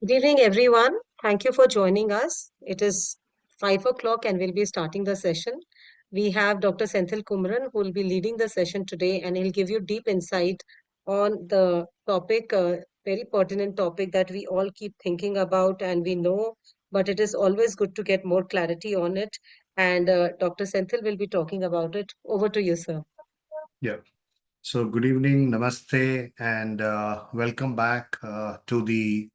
Good evening, everyone. Thank you for joining us. It is 5 o'clock and we'll be starting the session. We have Dr. Senthil Kumaran who will be leading the session today and he'll give you deep insight on the topic, very pertinent topic that we all keep thinking about and we know, but it is always good to get more clarity on it. And Dr. Senthil will be talking about it. Over to you, sir. Yeah. So good evening, namaste, and welcome back to the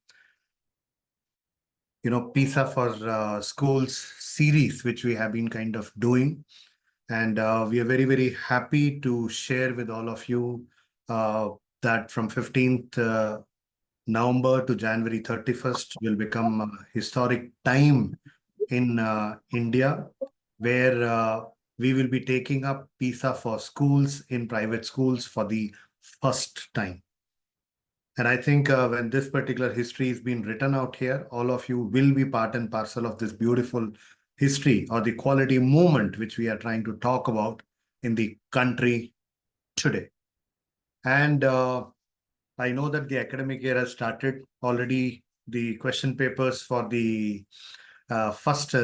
PISA for schools series, which we have been kind of doing. And we are very, very happy to share with all of you that from 15th November to January 31st will become a historic time in India, where we will be taking up PISA for schools in private schools for the first time. And I think when this particular history is being written out here, all of you will be part and parcel of this beautiful history or the quality movement which we are trying to talk about in the country today. And I know that the academic year has started already. The question papers for the first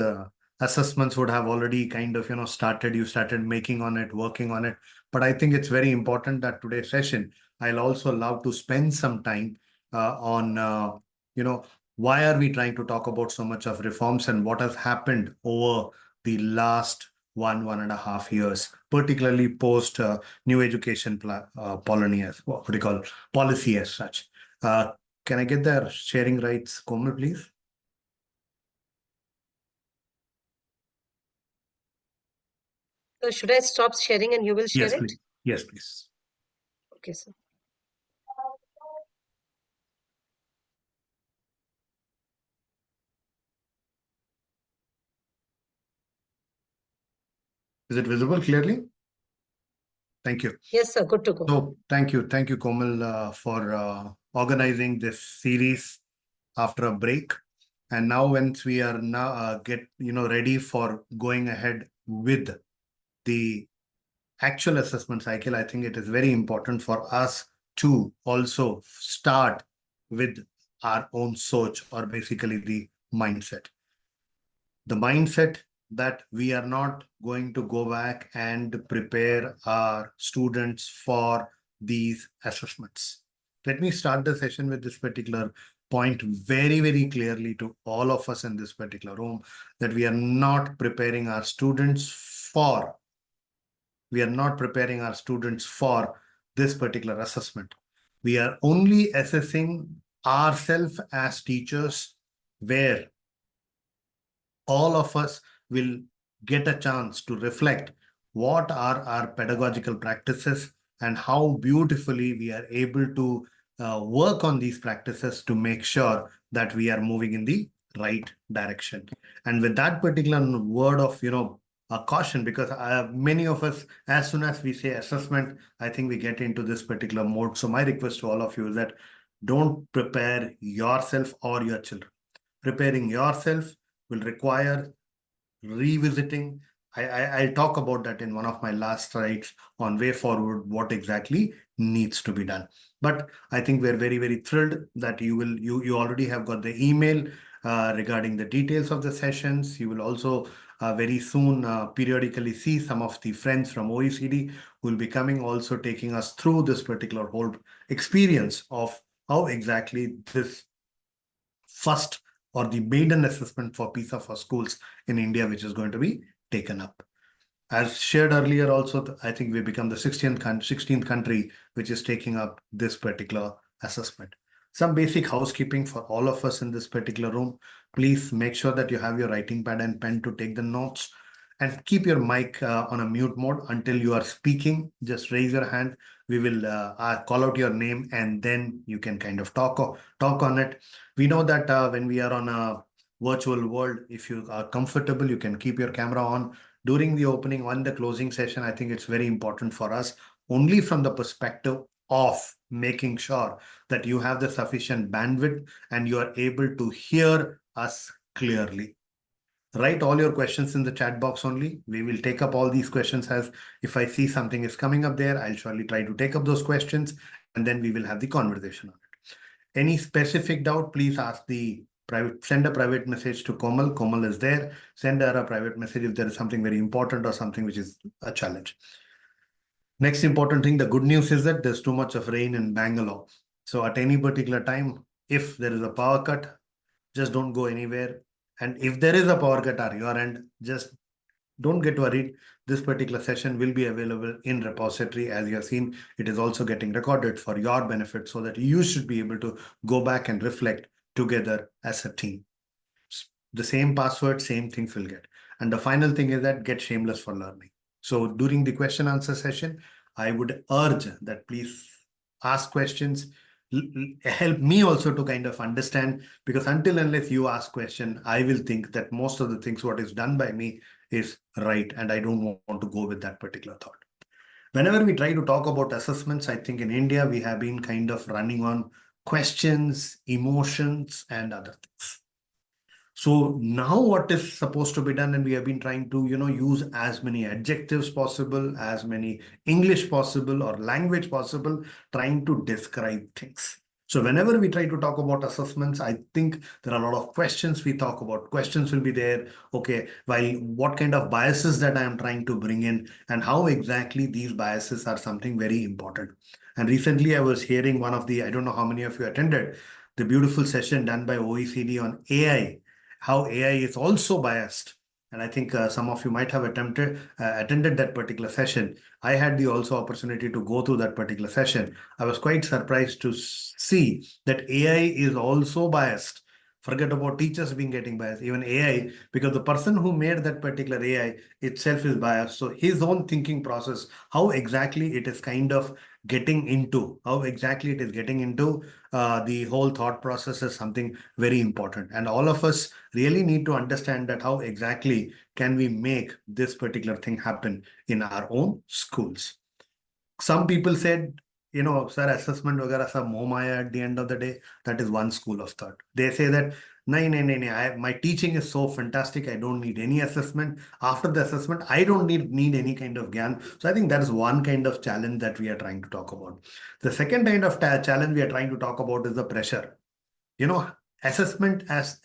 assessments would have already kind of, started. You started making on it, working on it. But I think it's very important that today's session, I'll also love to spend some time on, why are we trying to talk about so much of reforms and what has happened over the last 1.5 years, particularly post new education policy what do you call policy as such. Can I get the sharing rights, Komal, please? So should I stop sharing and you will share Yes, it? please. Yes, please. Okay, sir. Is it visible clearly? Thank you. Yes, sir. Good to go. So thank you, Komal, for organizing this series after a break. And now, once we are now ready for going ahead with the actual assessment cycle, I think it is very important for us to also start with our own search or basically the mindset. The mindset that we are not going to go back and prepare our students for these assessments. Let me start the session with this particular point very, very clearly to all of us in this particular room, that we are not preparing our students for this particular assessment. We are only assessing ourselves as teachers, where all of us will get a chance to reflect what are our pedagogical practices and how beautifully we are able to work on these practices to make sure that we are moving in the right direction. And with that particular word of, a caution, because many of us, as soon as we say assessment, I think we get into this particular mode. So my request to all of you is that don't prepare yourself or your children. Preparing yourself will require revisiting. I'll talk about that in one of my last slides on way forward, what exactly needs to be done. But I think we're very, very thrilled that you already have got the email regarding the details of the sessions. You will also very soon periodically see some of the friends from OECD who will be coming, also taking us through this particular whole experience of how exactly this first or the maiden assessment for PISA for schools in India, which is going to be taken up. As shared earlier also, I think we become the 16th country which is taking up this particular assessment. Some basic housekeeping for all of us in this particular room. Please make sure that you have your writing pad and pen to take the notes, and keep your mic on a mute mode until you are speaking. Just raise your hand. We will call out your name and then you can kind of talk on it. We know that when we are on a virtual world, if you are comfortable, you can keep your camera on during the opening and the closing session. I think it's very important for us, only from the perspective of making sure that you have the sufficient bandwidth and you are able to hear us clearly. Write all your questions in the chat box only. We will take up all these questions. As if I see something is coming up there, I'll surely try to take up those questions and then we will have the conversation on it. Any specific doubt, please ask the private, send a private message to Komal. Komal is there. Send her a private message if there is something very important or something which is a challenge. Next important thing, the good news is that there's too much of rain in Bangalore. So at any particular time, if there is a power cut, just don't go anywhere. And if there is a power cut at your end, just don't get worried. This particular session will be available in repository. As you have seen, it is also getting recorded for your benefit so that you should be able to go back and reflect together as a team. The same password, same things will get. And the final thing is that get shameless for learning. So during the question answer session, I would urge that please ask questions, help me also to kind of understand, because until unless you ask question, I will think that most of the things what is done by me is right, and I don't want to go with that particular thought. Whenever we try to talk about assessments, I think in India we have been kind of running on questions, emotions, and other things. So now what is supposed to be done, and we have been trying to, use as many adjectives possible, as many English possible or language possible, trying to describe things. So whenever we try to talk about assessments, I think there are a lot of questions we talk about. Questions will be there. Okay, while what kind of biases that I am trying to bring in and how exactly these biases are something very important. And recently I was hearing one of the, I don't know how many of you attended, the beautiful session done by OECD on AI, how AI is also biased. And I think some of you might have attended that particular session. I had the also opportunity to go through that particular session. I was quite surprised to see that AI is also biased. Forget about teachers being getting biased, even AI, because the person who made that particular AI itself is biased. So his own thinking process, how exactly it is kind of getting into, how exactly it is getting into the whole thought process is something very important. And all of us really need to understand that how exactly can we make this particular thing happen in our own schools. Some people said, sir, assessment वगैरह सब मोह माया at the end of the day. That is one school of thought. They say that, no, my teaching is so fantastic, I don't need any assessment. After the assessment, I don't need any kind of gyan. So I think that is one kind of challenge that we are trying to talk about. The second kind of challenge we are trying to talk about is the pressure. you know assessment, as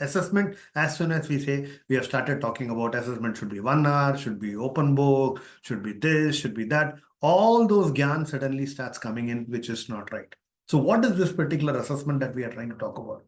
soon as we say, we have started talking about assessment should be 1 hour, should be open book, should be this, should be that, all those gyan suddenly starts coming in, which is not right. So what is this particular assessment that we are trying to talk about?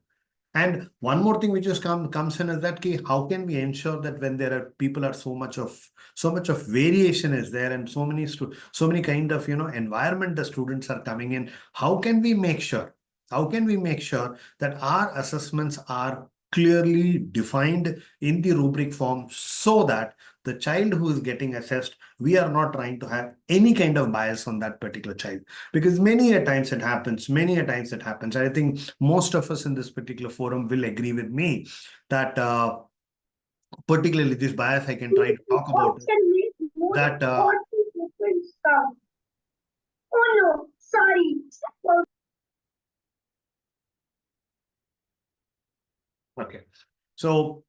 And one more thing which is comes in is that how can we ensure that when there are people are so much of variation is there, and so many kind of environment the students are coming in, how can we make sure that our assessments are clearly defined in the rubric form, so that the child who is getting assessed, we are not trying to have any kind of bias on that particular child, because many a times it happens. I think most of us in this particular forum will agree with me that particularly this bias I can try to talk about that Oh no, sorry. okay, so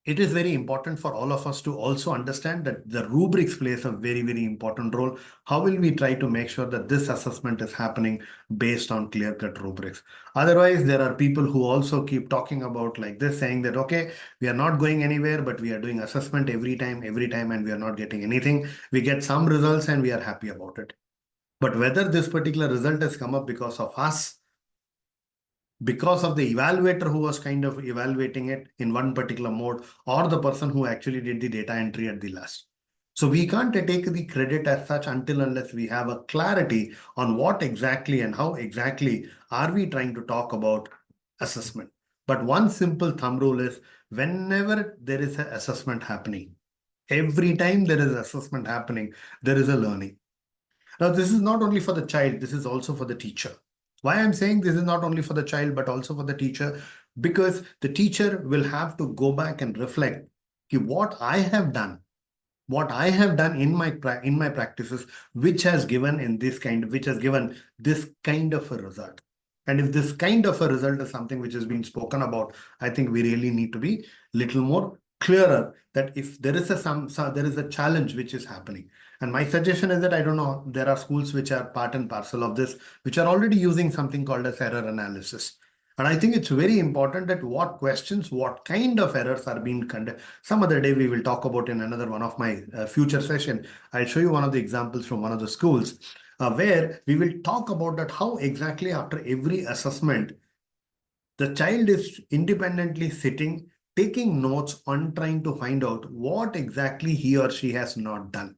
it is very important for all of us to also understand that the rubrics plays a very, very important role. How will we try to make sure that this assessment is happening based on clear-cut rubrics? Otherwise, there are people who also keep talking about like this, saying that, okay, we are not going anywhere, but we are doing assessment every time, and we are not getting anything. We get some results and we are happy about it. But whether this particular result has come up because of us, because of the evaluator who was kind of evaluating it in one particular mode, or the person who actually did the data entry at the last. So we can't take the credit as such until unless we have a clarity on what exactly and how exactly are we trying to talk about assessment. But one simple thumb rule is, whenever there is an assessment happening, every time there is assessment happening, there is a learning. Now, this is not only for the child, this is also for the teacher. Why I'm saying this is not only for the child, but also for the teacher, because the teacher will have to go back and reflect what I have done, in my practices, which has given this kind of a result. And if this kind of a result is something which has been spoken about, I think we really need to be little more clearer that if there is there is a challenge which is happening, And my suggestion is that, I don't know, there are schools which are part and parcel of this, which are already using something called as error analysis. And I think it's very important that what questions, what kind of errors are being conducted. Some other day we will talk about in another one of my future session. I'll show you one of the examples from one of the schools where we will talk about that how exactly after every assessment, the child is independently sitting, taking notes on trying to find out what exactly he or she has not done.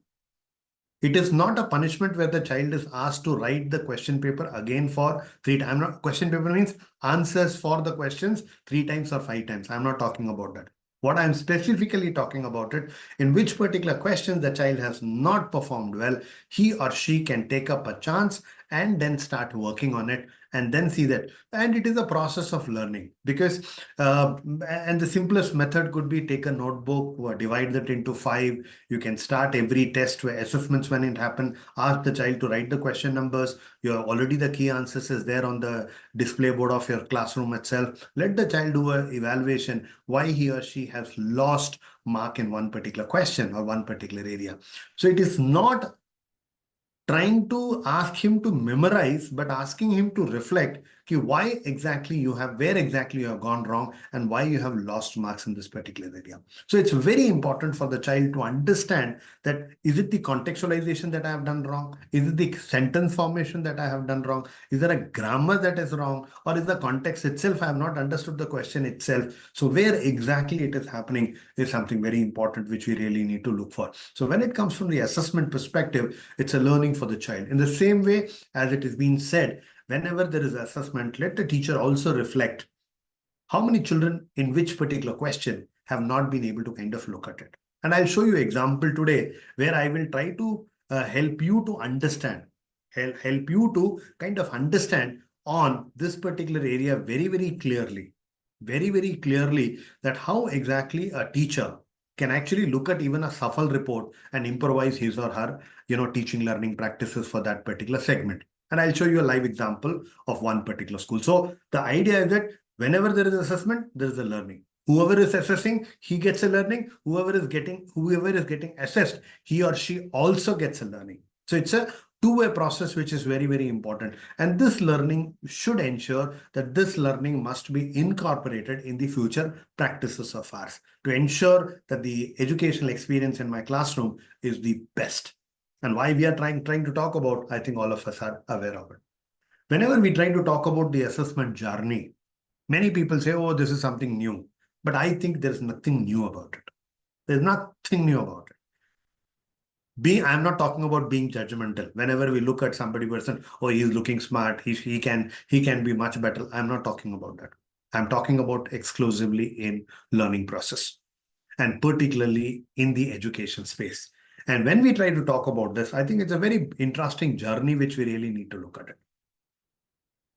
It is not a punishment where the child is asked to write the question paper again for 3 times. I'm not, question paper means answers for the questions 3 times or 5 times. I'm not talking about that. What I'm specifically talking about it, in which particular question the child has not performed well, he or she can take up a chance and then start working on it and then see that. And it is a process of learning because, and the simplest method could be take a notebook, divide that into 5. You can start every test where assessments when it happen, ask the child to write the question numbers. You have already the key answers is there on the display board of your classroom itself. Let the child do an evaluation why he or she has lost mark in one particular question or one particular area. So it is not trying to ask him to memorize, but asking him to reflect why exactly you have, where exactly you have gone wrong and why you have lost marks in this particular area. So it's very important for the child to understand that, is it the contextualization that I have done wrong? Is it the sentence formation that I have done wrong? Is there a grammar that is wrong? Or is the context itself, I have not understood the question itself? So where exactly it is happening is something very important, which we really need to look for. So when it comes from the assessment perspective, it's a learning for the child. In the same way as it is being said, whenever there is assessment, let the teacher also reflect how many children in which particular question have not been able to kind of look at it. And I'll show you an example today where I will try to help you to understand, help you to kind of understand on this particular area very, very clearly that how exactly a teacher can actually look at even a shuffle report and improvise his or her, teaching learning practices for that particular segment. And I'll show you a live example of one particular school. So the idea is that whenever there is assessment, there is a learning. Whoever is assessing, he gets a learning. Whoever is getting assessed, he or she also gets a learning. So it's a two-way process, which is very, very important. And this learning should ensure that this learning must be incorporated in the future practices of ours to ensure that the educational experience in my classroom is the best. And why we are trying to talk about, I think all of us are aware of it. Whenever we try to talk about the assessment journey, many people say, oh, this is something new. But I think there's nothing new about it. There's nothing new about it. I'm not talking about being judgmental. Whenever we look at somebody person, oh, he's looking smart, he can be much better. I'm not talking about that. I'm talking about exclusively in learning process and particularly in the education space. And when we try to talk about this, I think it's a very interesting journey which we really need to look at it.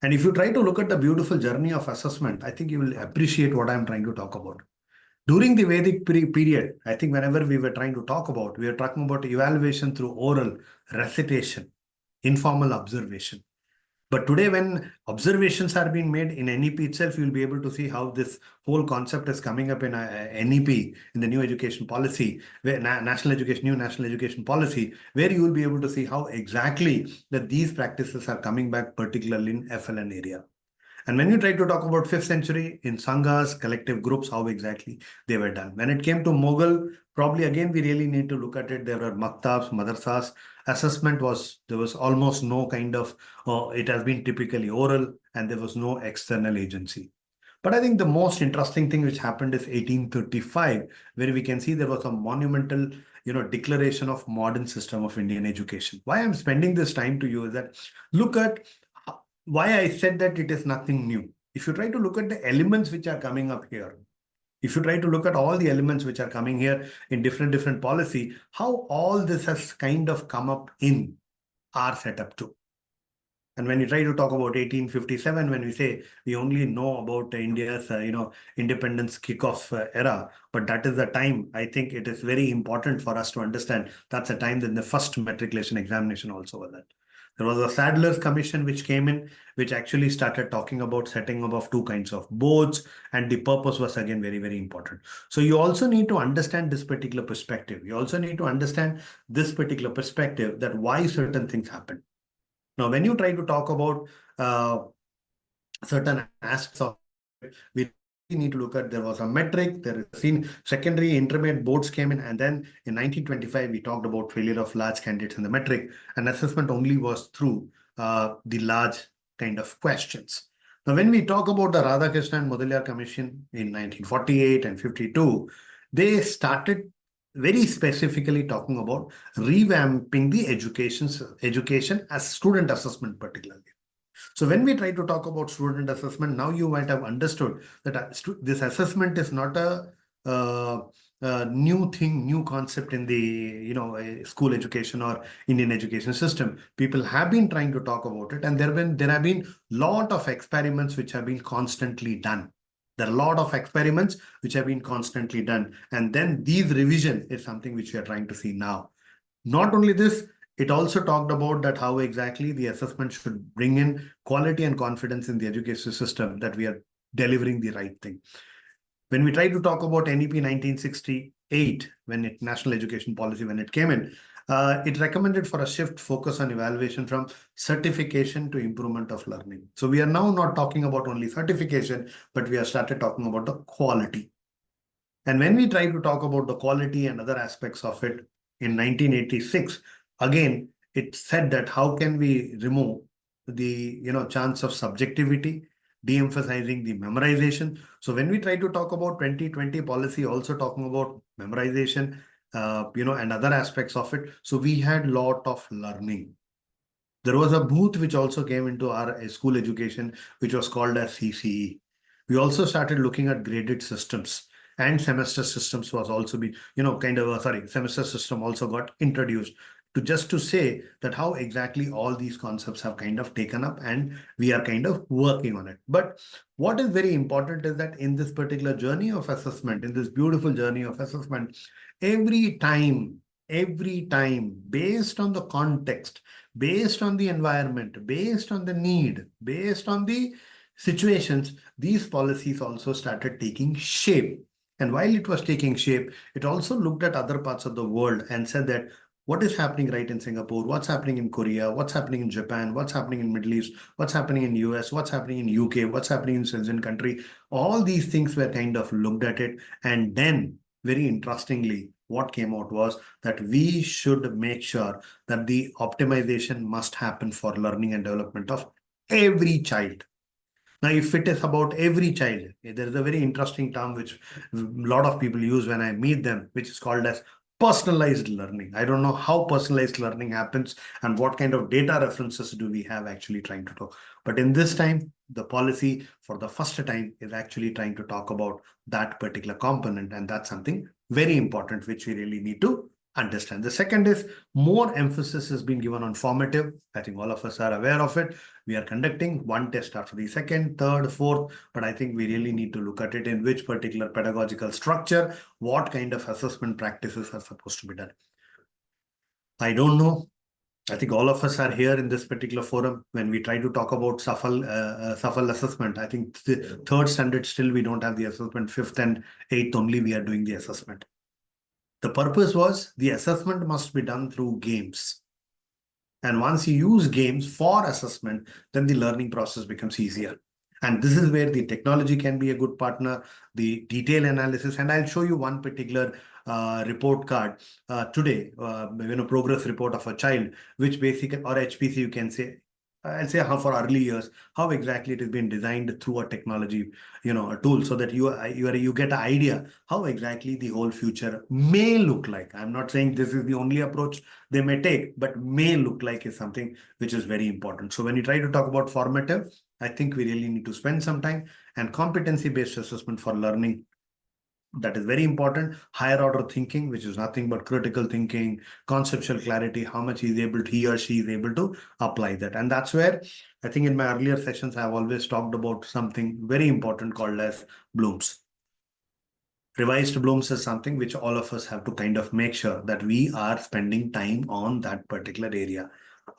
And if you try to look at the beautiful journey of assessment, I think you will appreciate what I'm trying to talk about. During the Vedic period, I think whenever we were trying to talk about, we were talking about evaluation through oral, recitation, informal observation. But today, when observations are being made in NEP itself, you'll be able to see how this whole concept is coming up in NEP, in the new education policy, where new national education policy, where you will be able to see how exactly that these practices are coming back, particularly in FLN area. And when you try to talk about 5th century in Sanghas, collective groups, how exactly they were done. When it came to Mughal, probably again, we really need to look at it. There were maktabs, madrasas. Assessment there was almost no kind of, it has been typically oral and there was no external agency. But I think the most interesting thing which happened is 1835, where we can see there was a monumental, declaration of modern system of Indian education. Why I'm spending this time to you is that look at why I said that it is nothing new. If you try to look at the elements which are coming up here, if you try to look at all the elements which are coming here in different policy, how all this has kind of come up in our setup too. And when you try to talk about 1857, when we say we only know about India's, independence kickoff era, but that is the time, I think it is very important for us to understand that's the time that the first matriculation examination also was that. There was a Sadler's Commission which came in, which actually started talking about setting up of two kinds of boards, and the purpose was again very, very important. So you also need to understand this particular perspective. You also need to understand this particular perspective, that why certain things happen. Now, when you try to talk about certain aspects of it, we need to look at, there was a metric, there is seen secondary intermediate boards came in, and then in 1925 we talked about failure of large candidates in the metric, and assessment only was through the large kind of questions. Now, when we talk about the Radhakrishnan and Mudaliar Commission in 1948 and 52, they started very specifically talking about revamping the education as student assessment particularly. So when we try to talk about student assessment, now you might have understood that this assessment is not a new thing, new concept in the school education or Indian education system. People have been trying to talk about it, and there have been lot of experiments which have been constantly done. There are a lot of experiments which have been constantly done, and then these revision is something which we are trying to see now. Not only this, it also talked about that how exactly the assessment should bring in quality and confidence in the education system, that we are delivering the right thing. When we try to talk about NEP 1968, National Education Policy, when it came in, it recommended for a shift focus on evaluation from certification to improvement of learning. So we are now not talking about only certification, but we have started talking about the quality. And when we try to talk about the quality and other aspects of it in 1986, again, it said that how can we remove the chance of subjectivity, de-emphasizing the memorization. So when we try to talk about 2020 policy, also talking about memorization, and other aspects of it. So we had lot of learning. There was a booth which also came into our school education, which was called as CCE. We also started looking at graded systems, and semester systems was also be, semester system also got introduced to just to say that how exactly all these concepts have kind of taken up, and we are kind of working on it. But what is very important is that in this particular journey of assessment, in this beautiful journey of assessment, every time, based on the context, based on the environment, based on the need, based on the situations, these policies also started taking shape. And while it was taking shape, it also looked at other parts of the world and said that what is happening right in Singapore, what's happening in Korea, what's happening in Japan, what's happening in Middle East, what's happening in US, what's happening in UK, what's happening in Shenzhen country. All these things were kind of looked at it. And then very interestingly, what came out was that we should make sure that the optimization must happen for learning and development of every child. Now, if it is about every child, there is a very interesting term which a lot of people use when I meet them, which is called as personalized learning. I don't know how personalized learning happens and what kind of data references do we have actually trying to talk. But in this time, the policy for the first time is actually trying to talk about that particular component. And that's something very important, which we really need to understand. The second is more emphasis has been given on formative. I think all of us are aware of it. We are conducting one test after the second, third, fourth, but I think we really need to look at it in which particular pedagogical structure, what kind of assessment practices are supposed to be done. I don't know. I think all of us are here in this particular forum. When we try to talk about SAFL assessment, I think the third standard still we don't have the assessment. Fifth and eighth only we are doing the assessment. The purpose was the assessment must be done through games. And once you use games for assessment, then the learning process becomes easier. And this is where the technology can be a good partner, the detail analysis. And I'll show you one particular report card today, progress report of a child, which basically, or HPC, you can say, I'll say how for early years, how exactly it has been designed through a technology, a tool, so that you get an idea how exactly the whole future may look like. I'm not saying this is the only approach they may take, but may look like is something which is very important. So when you try to talk about formative, I think we really need to spend some time, and competency-based assessment for learning. That is very important. Higher order thinking, which is nothing but critical thinking, conceptual clarity, how much he or she is able to apply that. And that's where I think in my earlier sessions, I've always talked about something very important called as Bloom's. Revised Bloom's is something which all of us have to kind of make sure that we are spending time on that particular area.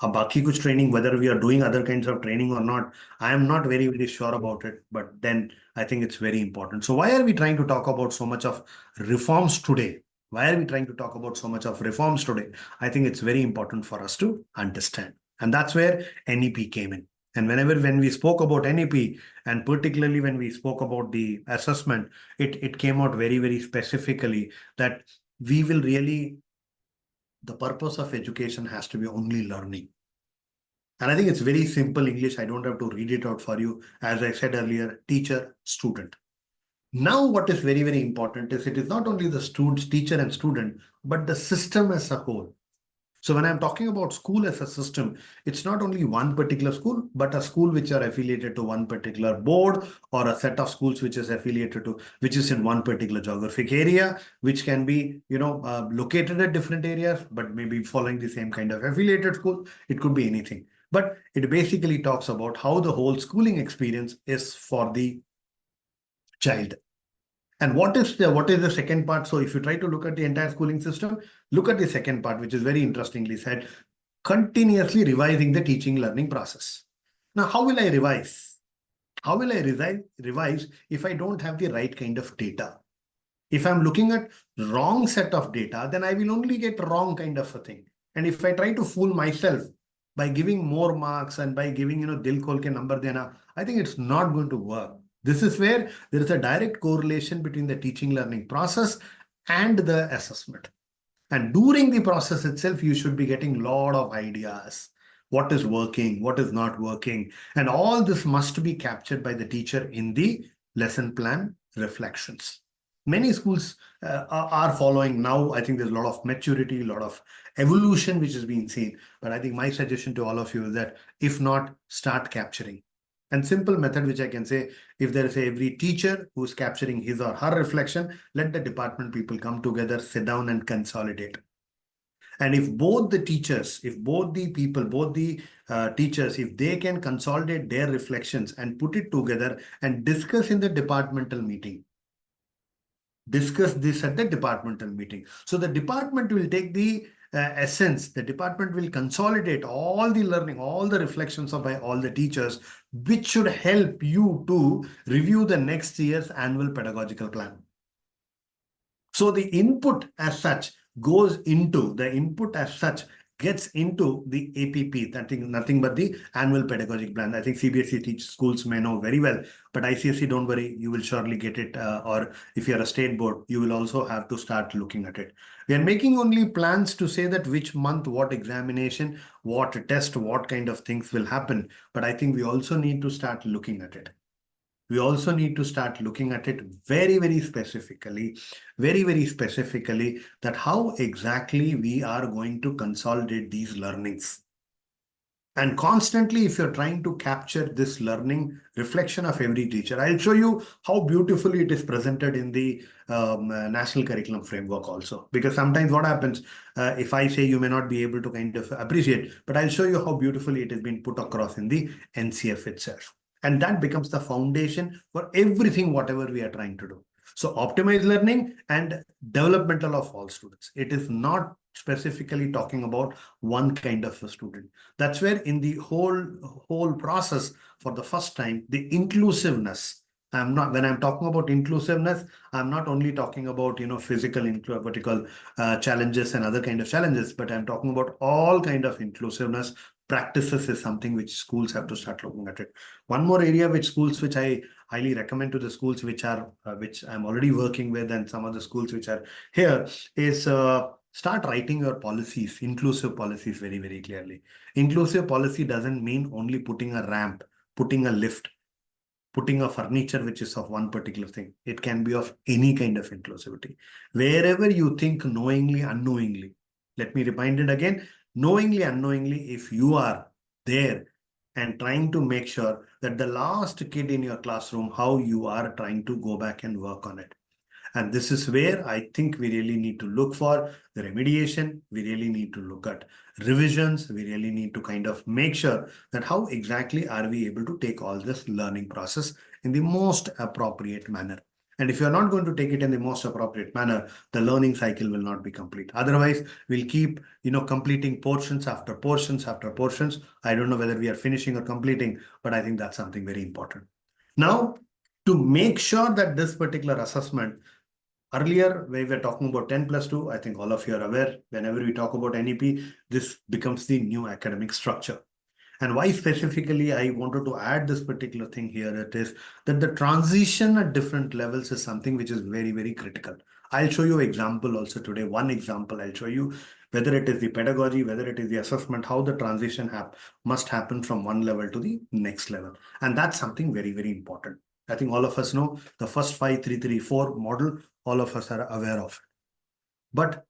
बाकी कुछ training, whether we are doing other kinds of training or not, I am not very, very sure about it. But then I think it's very important. So why are we trying to talk about so much of reforms today? Why are we trying to talk about so much of reforms today? I think it's very important for us to understand. And that's where NEP came in. And when we spoke about NEP, and particularly when we spoke about the assessment, it came out very, very specifically that we will really, the purpose of education has to be only learning. And I think it's very simple English. I don't have to read it out for you. As I said earlier, teacher, student. Now, what is very, very important is it is not only the students, teacher and student, but the system as a whole. So when I'm talking about school as a system, it's not only one particular school, but a school which are affiliated to one particular board, or a set of schools which is affiliated to, which is in one particular geographic area, which can be, located at different areas, but maybe following the same kind of affiliated school. It could be anything. But it basically talks about how the whole schooling experience is for the child. And what is the second part? So if you try to look at the entire schooling system, look at the second part, which is very interestingly said, continuously revising the teaching learning process. Now, how will I revise? How will I revise if I don't have the right kind of data? If I'm looking at wrong set of data, then I will only get wrong kind of a thing. And if I try to fool myself by giving more marks and by giving, dil khol ke number dena, I think it's not going to work. This is where there is a direct correlation between the teaching learning process and the assessment. And during the process itself, you should be getting a lot of ideas. What is working, what is not working. And all this must be captured by the teacher in the lesson plan reflections. Many schools are following now. I think there's a lot of maturity, a lot of evolution which is being seen. But I think my suggestion to all of you is that if not, start capturing. And simple method which I can say, if there is every teacher who's capturing his or her reflection, let the department people come together, sit down and consolidate. And if both the teachers, if both the people, both the teachers, if they can consolidate their reflections and put it together and discuss in the departmental meeting, discuss this at the departmental meeting. So the department will take the essence, the department will consolidate all the learning, all the reflections of by all the teachers, which should help you to review the next year's annual pedagogical plan. So the input as such gets into the APP, nothing but the annual pedagogic plan. I think CBSE schools may know very well, but ICSE, don't worry, you will surely get it. Or if you're a state board, you will also have to start looking at it. We are making only plans to say that which month, what examination, what test, what kind of things will happen. But I think we also need to start looking at it. We also need to start looking at it very, very specifically, that how exactly we are going to consolidate these learnings. And constantly, if you're trying to capture this learning reflection of every teacher, I'll show you how beautifully it is presented in the national curriculum framework also. Because sometimes what happens, if I say, you may not be able to kind of appreciate, but I'll show you how beautifully it has been put across in the NCF itself. And that becomes the foundation for everything, whatever we are trying to do. So optimize learning and developmental of all students. It is not specifically talking about one kind of a student. That's where in the whole process, for the first time, the inclusiveness. When I'm talking about inclusiveness, I'm not only talking about, physical, vertical challenges and other kind of challenges, but I'm talking about all kind of inclusiveness practices is something which schools have to start looking at it. One more area which I highly recommend to the schools which I'm already working with, and some of the schools which are here, is start writing your policies, inclusive policies, very, very clearly. Inclusive policy doesn't mean only putting a ramp, putting a lift, putting a furniture which is of one particular thing. It can be of any kind of inclusivity. Wherever you think knowingly, unknowingly, let me remind it again, knowingly, unknowingly, if you are there and trying to make sure that the last kid in your classroom, how you are trying to go back and work on it. And this is where I think we really need to look for the remediation. We really need to look at revisions. We really need to kind of make sure that how exactly are we able to take all this learning process in the most appropriate manner. And if you're not going to take it in the most appropriate manner, the learning cycle will not be complete. Otherwise, we'll keep, completing portions after portions after portions. I don't know whether we are finishing or completing, but I think that's something very important. Now, to make sure that this particular assessment, earlier, we were talking about 10 plus 2. I think all of you are aware, whenever we talk about NEP, this becomes the new academic structure. And why specifically I wanted to add this particular thing here, it is that the transition at different levels is something which is very, very critical. I'll show you an example also today. One example I'll show you, whether it is the pedagogy, whether it is the assessment, how the transition must happen from one level to the next level. And that's something very, very important. I think all of us know the first 5-3-3-4 model, all of us are aware of it. But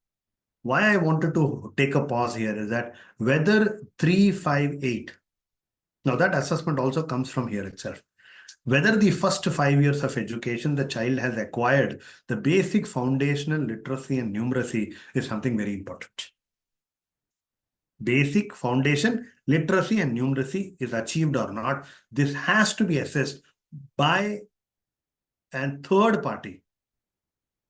why I wanted to take a pause here is that whether 3-5-8, now that assessment also comes from here itself. Whether the first 5 years of education the child has acquired the basic foundational literacy and numeracy is something very important. Basic foundation literacy and numeracy is achieved or not. This has to be assessed by a third party.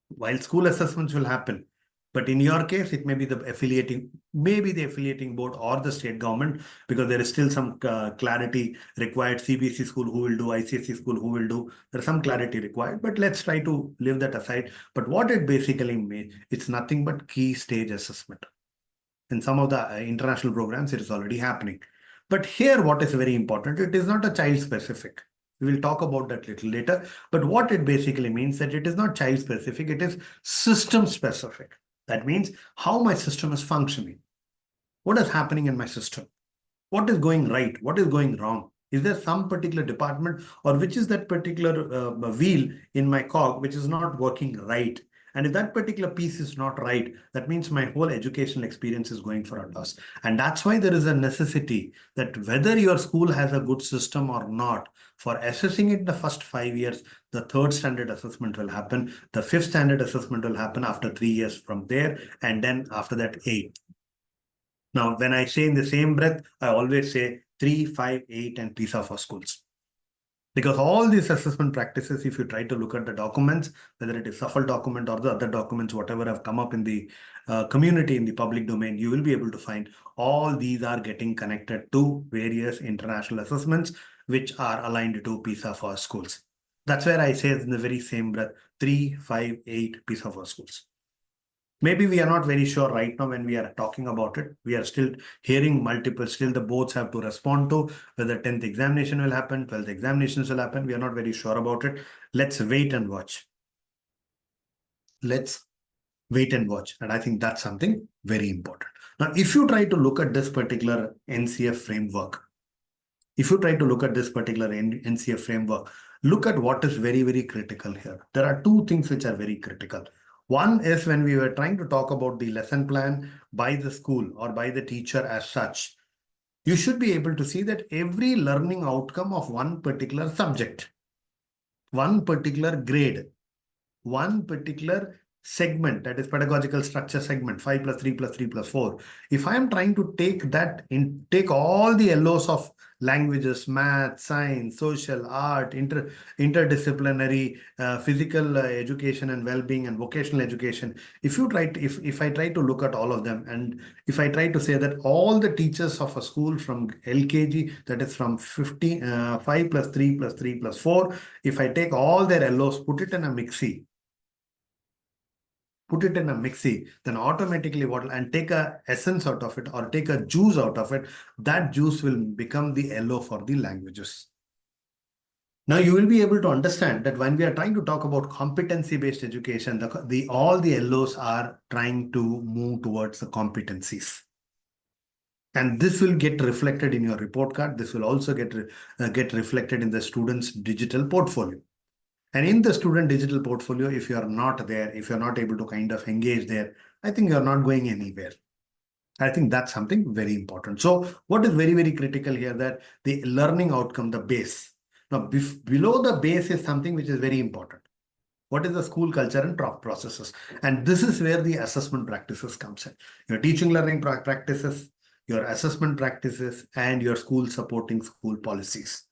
While school assessments will happen, but in your case, it may be the affiliating board or the state government, because there is still some clarity required. CBSE school who will do, ICSE school who will do. There's some clarity required, but let's try to leave that aside. But what it basically means, it's nothing but key stage assessment. In some of the international programs, it is already happening. But here, what is very important, it is not a child specific. We will talk about that little later. But what it basically means that it is not child specific, it is system specific. That means how my system is functioning. What is happening in my system? What is going right? What is going wrong? Is there some particular department or which is that particular wheel in my cog which is not working right? And if that particular piece is not right, that means my whole educational experience is going for a loss. And that's why there is a necessity that whether your school has a good system or not, for assessing it the first 5 years, the third standard assessment will happen. The fifth standard assessment will happen after 3 years from there. And then after that, 8. Now, when I say in the same breath, I always say 3, 5, 8, and PISA for schools. Because all these assessment practices, if you try to look at the documents, whether it is Shuffle document or the other documents, whatever have come up in the community, in the public domain, you will be able to find all these are getting connected to various international assessments, which are aligned to PISA for schools. That's where I say in the very same breath, 3, 5, 8 PISA for schools. Maybe we are not very sure right now when we are talking about it. We are still hearing multiple, still the boards have to respond to whether 10th examination will happen, 12th examinations will happen. We are not very sure about it. Let's wait and watch. Let's wait and watch. And I think that's something very important. Now, if you try to look at this particular NCF framework, look at what is very, very critical here. There are two things which are very critical. One is when we were trying to talk about the lesson plan by the school or by the teacher as such, you should be able to see that every learning outcome of one particular subject, one particular grade, one particular segment, that is pedagogical structure segment, 5 plus 3 plus 3 plus 4. If I am trying to take all the LOs of languages, math, science, social, art, interdisciplinary, physical education and well-being and vocational education, if I try to look at all of them, and if I try to say that all the teachers of a school from LKG, that is from 5 plus 3 plus 3 plus 4, if I take all their LOs, put it in a mixie, then automatically and take a essence out of it or take a juice out of it, that juice will become the LO for the languages. Now you will be able to understand that when we are trying to talk about competency-based education, all the LOs are trying to move towards the competencies. And this will get reflected in your report card. This will also get reflected in the student's digital portfolio. And in the student digital portfolio, if you are not there, if you're not able to kind of engage there, I think you're not going anywhere. I think that's something very important. So what is very, very critical here, that the learning outcome, the base. Now, below the base is something which is very important. What is the school culture and processes? And this is where the assessment practices comes in. Your teaching learning practices, your assessment practices, and your school supporting school policies.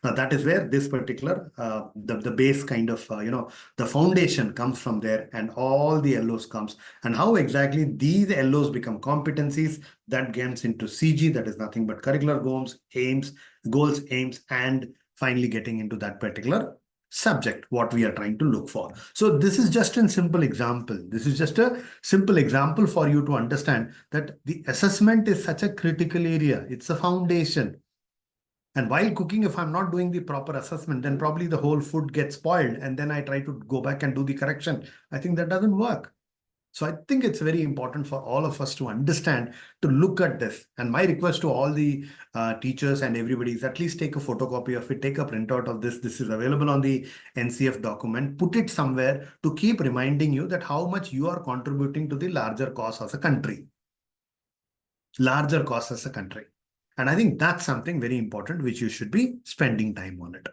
Now that is where this particular the base kind of the foundation comes from there, and all the LOs comes, and how exactly these LOs become competencies that gets into CG, that is nothing but curricular goals, aims, and finally getting into that particular subject what we are trying to look for. So this is just a simple example. This is just a simple example for you to understand that the assessment is such a critical area. It's a foundation. And while cooking, if I'm not doing the proper assessment, then probably the whole food gets spoiled. And then I try to go back and do the correction. I think that doesn't work. So I think it's very important for all of us to understand, to look at this. And my request to all the teachers and everybody is at least take a photocopy of it, take a printout of this. This is available on the NCF document. Put it somewhere to keep reminding you that how much you are contributing to the larger cause as a country. Larger cause as a country. And I think that's something very important, which you should be spending time on it.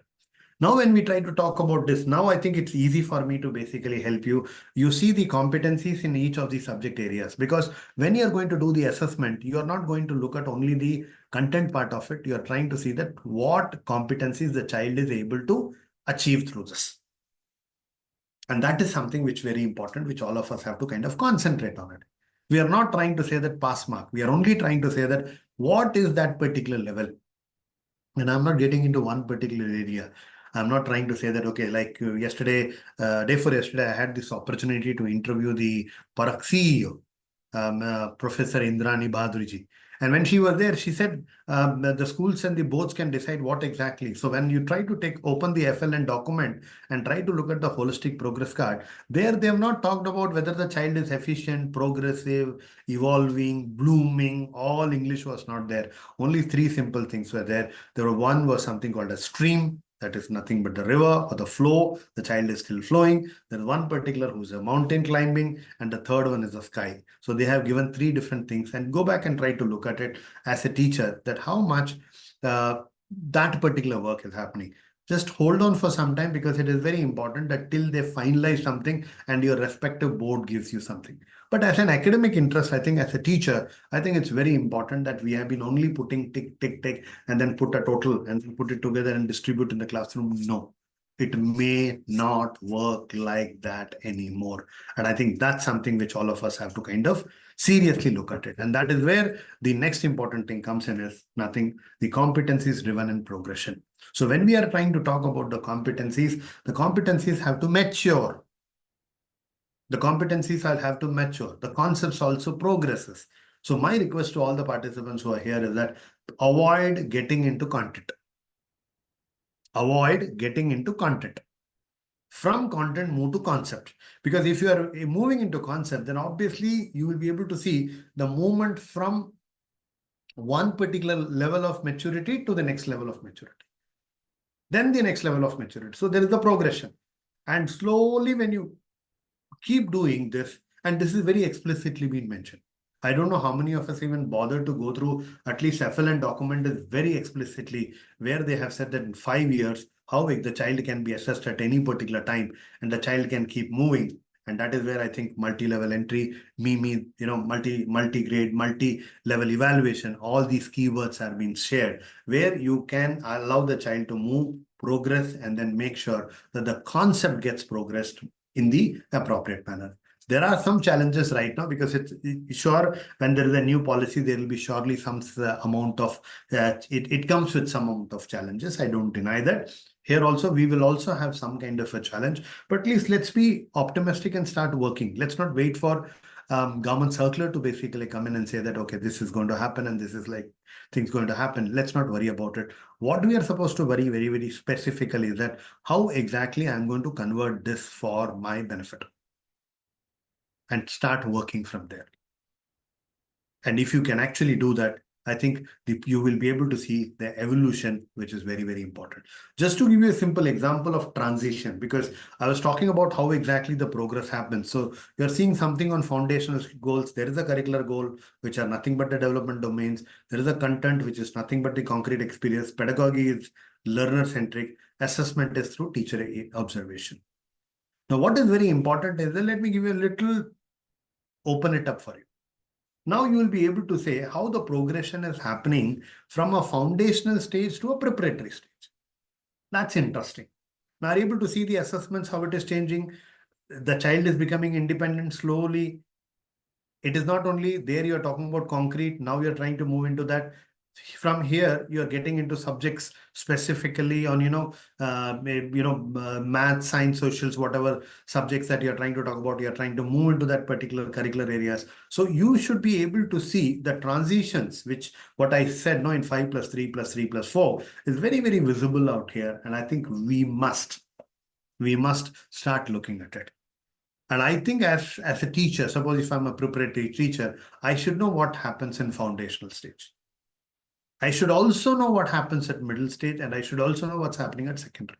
Now, when we try to talk about this, now I think it's easy for me to basically help you. You see the competencies in each of the subject areas, because when you're going to do the assessment, you're not going to look at only the content part of it. You're trying to see that what competencies the child is able to achieve through this. And that is something which is very important, which all of us have to kind of concentrate on it. We are not trying to say that pass mark. We are only trying to say that what is that particular level. And I'm not getting into one particular area. I'm not trying to say that, okay, like yesterday, day for yesterday, I had this opportunity to interview the Parak CEO, Professor Indrani Bhadurji. And when she was there, she said that the schools and the boards can decide what exactly. So when you try to open the FLN document and try to look at the holistic progress card, there they have not talked about whether the child is efficient, progressive, evolving, blooming. All English was not there. Only three simple things were there. One was something called a stream. That is nothing but the river or the flow. The child is still flowing. There's one particular who's a mountain climbing, and the third one is the sky. So they have given three different things, and go back and try to look at it as a teacher, that how much that particular work is happening. Just hold on for some time, because it is very important that till they finalize something and your respective board gives you something. But as an academic interest, I think as a teacher, I think it's very important that we have been only putting tick, tick, tick, and then put a total and put it together and distribute in the classroom. No, it may not work like that anymore. And I think that's something which all of us have to kind of seriously look at it. And that is where the next important thing comes in, is nothing, the competencies driven in progression. So when we are trying to talk about the competencies have to mature. The competencies will have to mature. The concepts also progresses. So my request to all the participants who are here is that avoid getting into content. Avoid getting into content. From content, move to concept. Because if you are moving into concept, then obviously you will be able to see the movement from one particular level of maturity to the next level of maturity. Then the next level of maturity. So there is the progression. And slowly when you keep doing this, and this is very explicitly been mentioned. I don't know how many of us even bother to go through, at least FLN document is very explicitly where they have said that in 5 years, how the child can be assessed at any particular time, and the child can keep moving. And that is where I think multi-level entry, multi-grade, multi-level evaluation, all these keywords are being shared, where you can allow the child to move, progress, and then make sure that the concept gets progressed in the appropriate manner. There are some challenges right now, because it's sure when there is a new policy, there will be surely some amount of, it comes with some amount of challenges. I don't deny that. Here also, we will also have some kind of a challenge, but at least let's be optimistic and start working. Let's not wait for government circular to basically come in and say that, okay, this is going to happen and this is like things going to happen. Let's not worry about it. What we are supposed to worry very, very specifically is that how exactly I'm going to convert this for my benefit, and start working from there. And if you can actually do that, I think you will be able to see the evolution, which is very, very important. Just to give you a simple example of transition, because I was talking about how exactly the progress happens. So you're seeing something on foundational goals. There is a curricular goal, which are nothing but the development domains. There is a content, which is nothing but the concrete experience. Pedagogy is learner-centric. Assessment is through teacher observation. Now, what is very important is that, let me give you a little, open it up for you. Now you will be able to say how the progression is happening from a foundational stage to a preparatory stage. That's interesting. Now, are you able to see the assessments, how it is changing? The child is becoming independent slowly. It is not only there you're talking about concrete, now you're trying to move into that. From here, you're getting into subjects specifically on, math, science, socials, whatever subjects that you're trying to talk about, you're trying to move into that particular curricular areas. So you should be able to see the transitions, which what I said, no, in 5 plus 3 plus 3 plus 4 is very, very visible out here. And I think we must start looking at it. And I think as a teacher, suppose if I'm a preparatory teacher, I should know what happens in foundational stage. I should also know what happens at middle stage, and I should also know what's happening at secondary.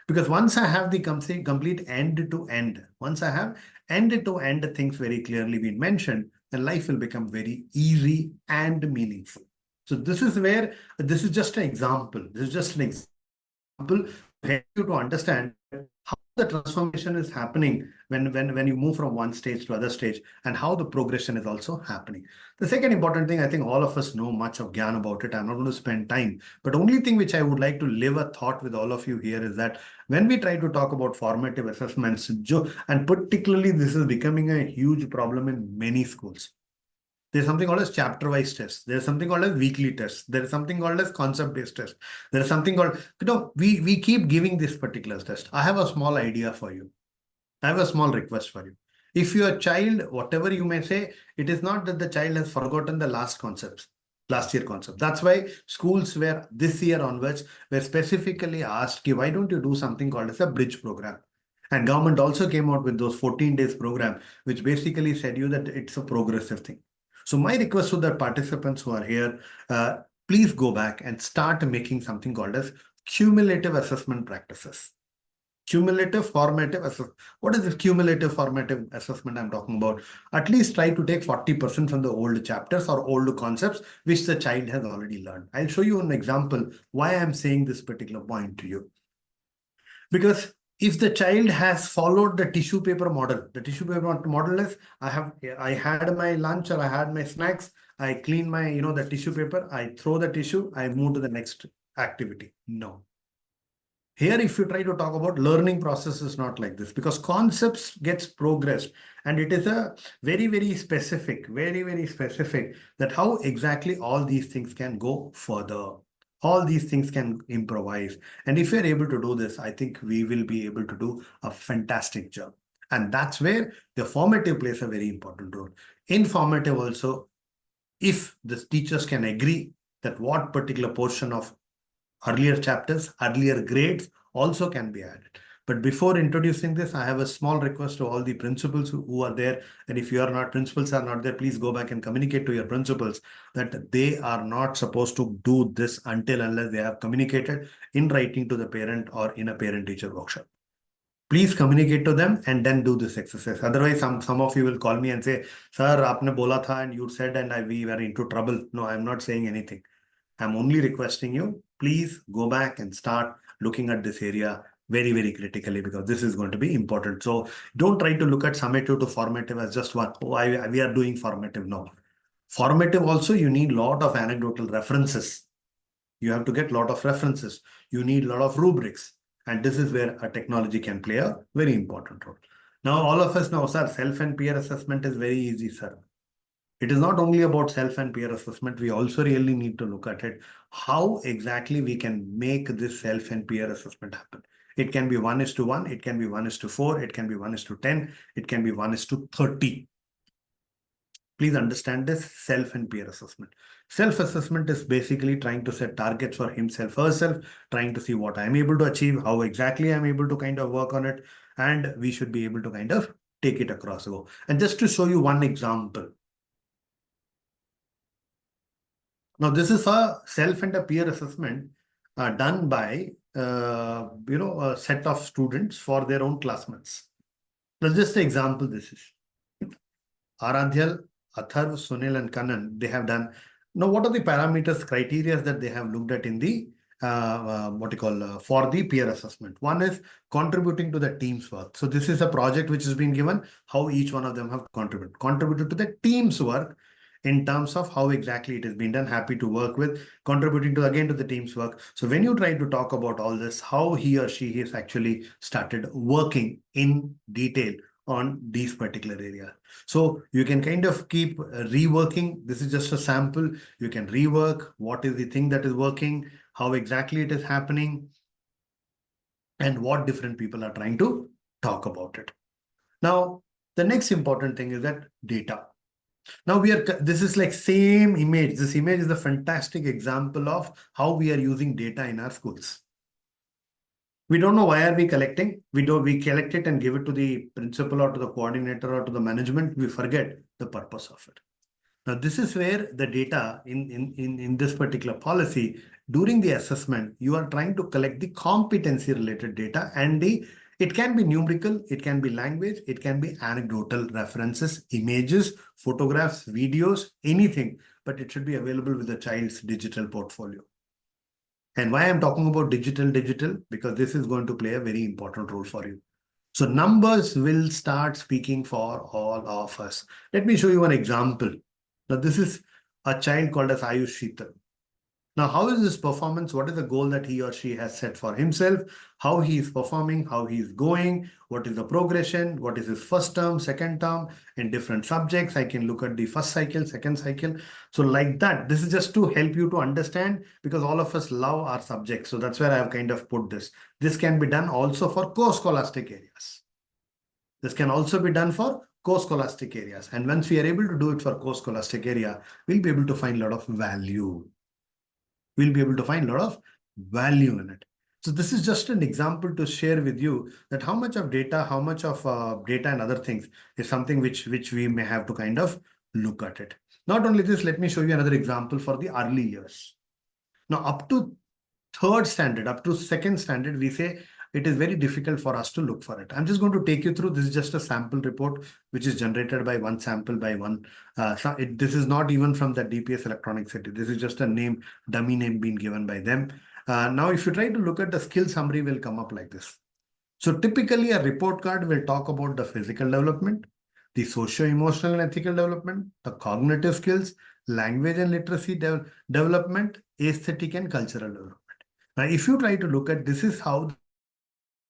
Because once I have the complete end to end, once I have end to end things very clearly been mentioned, then life will become very easy and meaningful. So this is where, this is just an example. This is just an example to help you to understand how the transformation is happening when you move from one stage to other stage, and how the progression is also happening. The second important thing, I think all of us know much of Gyan about it. I'm not going to spend time, but only thing which I would like to leave a thought with all of you here is that when we try to talk about formative assessments, and particularly this is becoming a huge problem in many schools. There's something called as chapter-wise tests. There's something called as weekly tests. There is something called as concept-based test. There is something called, we keep giving this particular test. I have a small idea for you. I have a small request for you. If your child, whatever you may say, it is not that the child has forgotten the last year concept. That's why schools were this year onwards were specifically asked, why don't you do something called as a bridge program? And government also came out with those 14 days program, which basically said you that it's a progressive thing. So my request to the participants who are here, please go back and start making something called as cumulative assessment practices. Cumulative formative assessment. What is this cumulative formative assessment I'm talking about? At least try to take 40% from the old chapters or old concepts which the child has already learned. I'll show you an example why I'm saying this particular point to you. Because if the child has followed the tissue paper model, the tissue paper model is I had my lunch or I had my snacks, I clean my, the tissue paper, I throw the tissue, I move to the next activity. No. Here, if you try to talk about learning process is not like this, because concepts gets progressed, and it is a very, very specific that how exactly all these things can go further. All these things can improvise. And if you're able to do this, I think we will be able to do a fantastic job. And that's where the formative plays a very important role. In formative also, if the teachers can agree that what particular portion of earlier chapters, earlier grades also can be added. But before introducing this, I have a small request to all the principals who are there. And if principals are not there, please go back and communicate to your principals that they are not supposed to do this unless they have communicated in writing to the parent or in a parent-teacher workshop. Please communicate to them and then do this exercise. Otherwise, some of you will call me and say, "Sir, aapne bola tha and you said and we were into trouble." No, I'm not saying anything. I'm only requesting you, please go back and start looking at this area very, very critically, because this is going to be important. So don't try to look at summative to formative as just one. Oh, we are doing formative. No. Formative also, you need a lot of anecdotal references. You have to get a lot of references. You need a lot of rubrics. And this is where a technology can play a very important role. Now, all of us know, sir, self and peer assessment is very easy, sir. It is not only about self and peer assessment. We also really need to look at it, how exactly we can make this self and peer assessment happen. It can be 1:1, it can be 1:4, it can be 1:10, it can be 1:30. Please understand this self and peer assessment. Self-assessment is basically trying to set targets for himself, herself, trying to see what I'm able to achieve, how exactly I'm able to kind of work on it, and we should be able to kind of take it across the go. And just to show you one example, now, this is a self and a peer assessment done by a set of students for their own classmates. That's just an example. This is Aradhyal, Atharv, Sunil, and Kanan. They have done. Now, what are the parameters, criteria that they have looked at in the for the peer assessment? One is contributing to the team's work. So this is a project which has been given. How each one of them have contributed to the team's work. in terms of how exactly it has been done. Happy to work with, contributing to again to the team's work. So when you try to talk about all this, how he or she has actually started working in detail on these particular areas. So you can kind of keep reworking. This is just a sample. You can rework what is the thing that is working, how exactly it is happening, and what different people are trying to talk about it. Now, the next important thing is that data. Now this is like same image. This image is a fantastic example of how we are using data in our schools. We don't know why are we collecting. We collect it and give it to the principal or to the coordinator or to the management. We forget the purpose of it. Now, this is where the data in this particular policy, during the assessment, you are trying to collect the competency related data, and it can be numerical, it can be language, it can be anecdotal references, images, photographs, videos, anything, but it should be available with the child's digital portfolio. And why I'm talking about digital, because this is going to play a very important role for you. So numbers will start speaking for all of us. Let me show you an example. Now, this is a child called as Ayush Sheetal. Now, how is his performance? What is the goal that he or she has set for himself? How he is performing, how he is going, what is the progression, what is his first term, second term in different subjects. I can look at the first cycle, second cycle. So like that, this is just to help you to understand, because all of us love our subjects. So that's where I have kind of put this. This can be done also for co-scholastic areas. This can also be done for co-scholastic areas. And once we are able to do it for co-scholastic area, we'll be able to find a lot of value. We'll be able to find a lot of value in it. So this is just an example to share with you that how much of data, data and other things is something which we may have to kind of look at it. Not only this, let me show you another example for the early years. Now, up to third standard, up to second standard, we say it is very difficult for us to look for it. I'm just going to take you through. This is just a sample report, which is generated by one sample by one. This is not even from the DPS Electronic City. This is just a name, dummy name being given by them. Now, if you try to look at the skill summary, will come up like this. So typically, a report card will talk about the physical development, the socio-emotional and ethical development, the cognitive skills, language and literacy development, aesthetic and cultural development. Now, if you try to look at, this is how the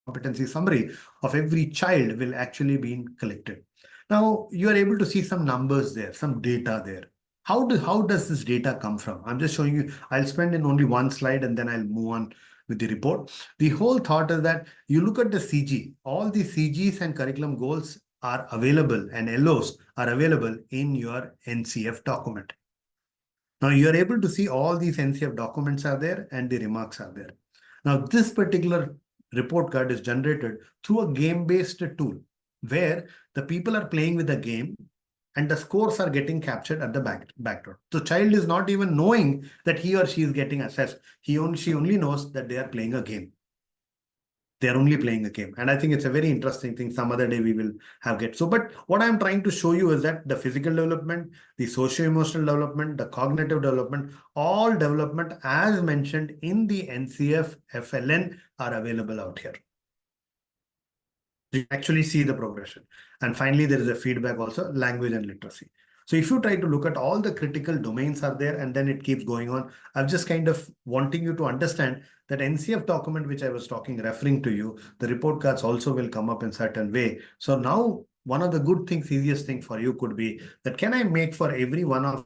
competency summary of every child will actually be collected. Now, you are able to see some numbers there, some data there. How does this data come from? I'm just showing you. I'll spend in only one slide and then I'll move on with the report. The whole thought is that you look at the CG. All the CGs and curriculum goals are available, and LOs are available in your NCF document. Now you are able to see all these NCF documents are there and the remarks are there. Now this particular report card is generated through a game-based tool where the people are playing with the game and the scores are getting captured at the background. So child is not even knowing that he or she is getting assessed. She only knows that they are playing a game. They are only playing a game. And I think it's a very interesting thing. Some other day we will so, but what I'm trying to show you is that the physical development, the socio-emotional development, the cognitive development, all development as mentioned in the NCF FLN are available out here. You actually see the progression. And finally, there is a feedback also, language and literacy. So if you try to look at all the critical domains are there and then it keeps going on, I'm just kind of wanting you to understand that NCF document, which I was referring to you, the report cards also will come up in certain way. So now one of the good things, easiest thing for you could be that can I make for every one of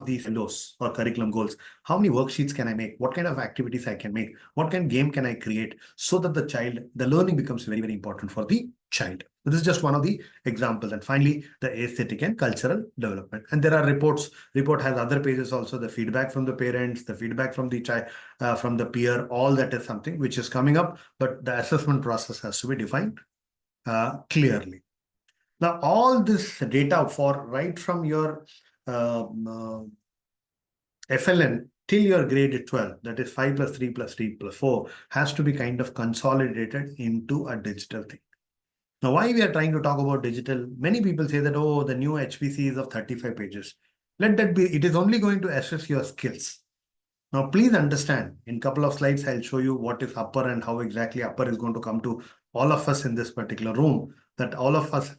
these LOs or curriculum goals, how many worksheets can I make? What kind of activities I can make? What kind of game can I create so that the learning becomes very, very important for the child. This is just one of the examples. And finally, the aesthetic and cultural development. And there are reports. Report has other pages also, the feedback from the parents, the feedback from the child, from the peer, all that is something which is coming up, but the assessment process has to be defined clearly. Now, all this data for right from your FLN till your grade 12, that is 5 plus 3 plus 3 plus 4, has to be kind of consolidated into a digital thing. Now, why we are trying to talk about digital? Many people say that, oh, the new HPC is of 35 pages. Let that be. It is only going to assess your skills. Now, please understand, in a couple of slides, I'll show you what is upper and how exactly upper is going to come to all of us in this particular room, that all of us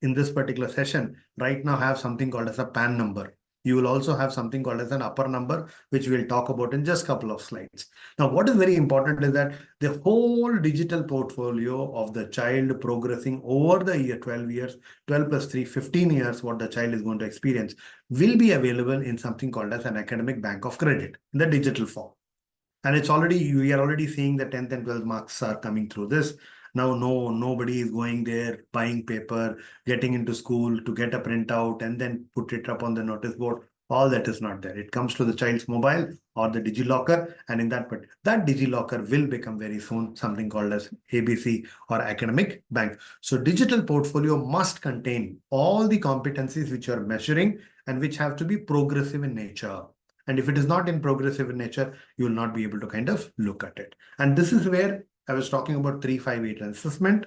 in this particular session right now have something called as a PAN number. You will also have something called as an upper number, which we'll talk about in just a couple of slides. Now, what is very important is that the whole digital portfolio of the child progressing over the year, 12 years, 12 plus 3, 15 years, what the child is going to experience will be available in something called as an academic bank of credit in the digital form. And it's already, we are already seeing the 10th and 12th marks are coming through this. Now, nobody is going there, buying paper, getting into school to get a printout and then put it up on the notice board. All that is not there. It comes to the child's mobile or the DigiLocker, and in that DigiLocker will become very soon something called as ABC or academic bank. So digital portfolio must contain all the competencies which are measuring and which have to be progressive in nature. And if it is not in progressive in nature, you will not be able to kind of look at it. And this is where I was talking about 358 assessment.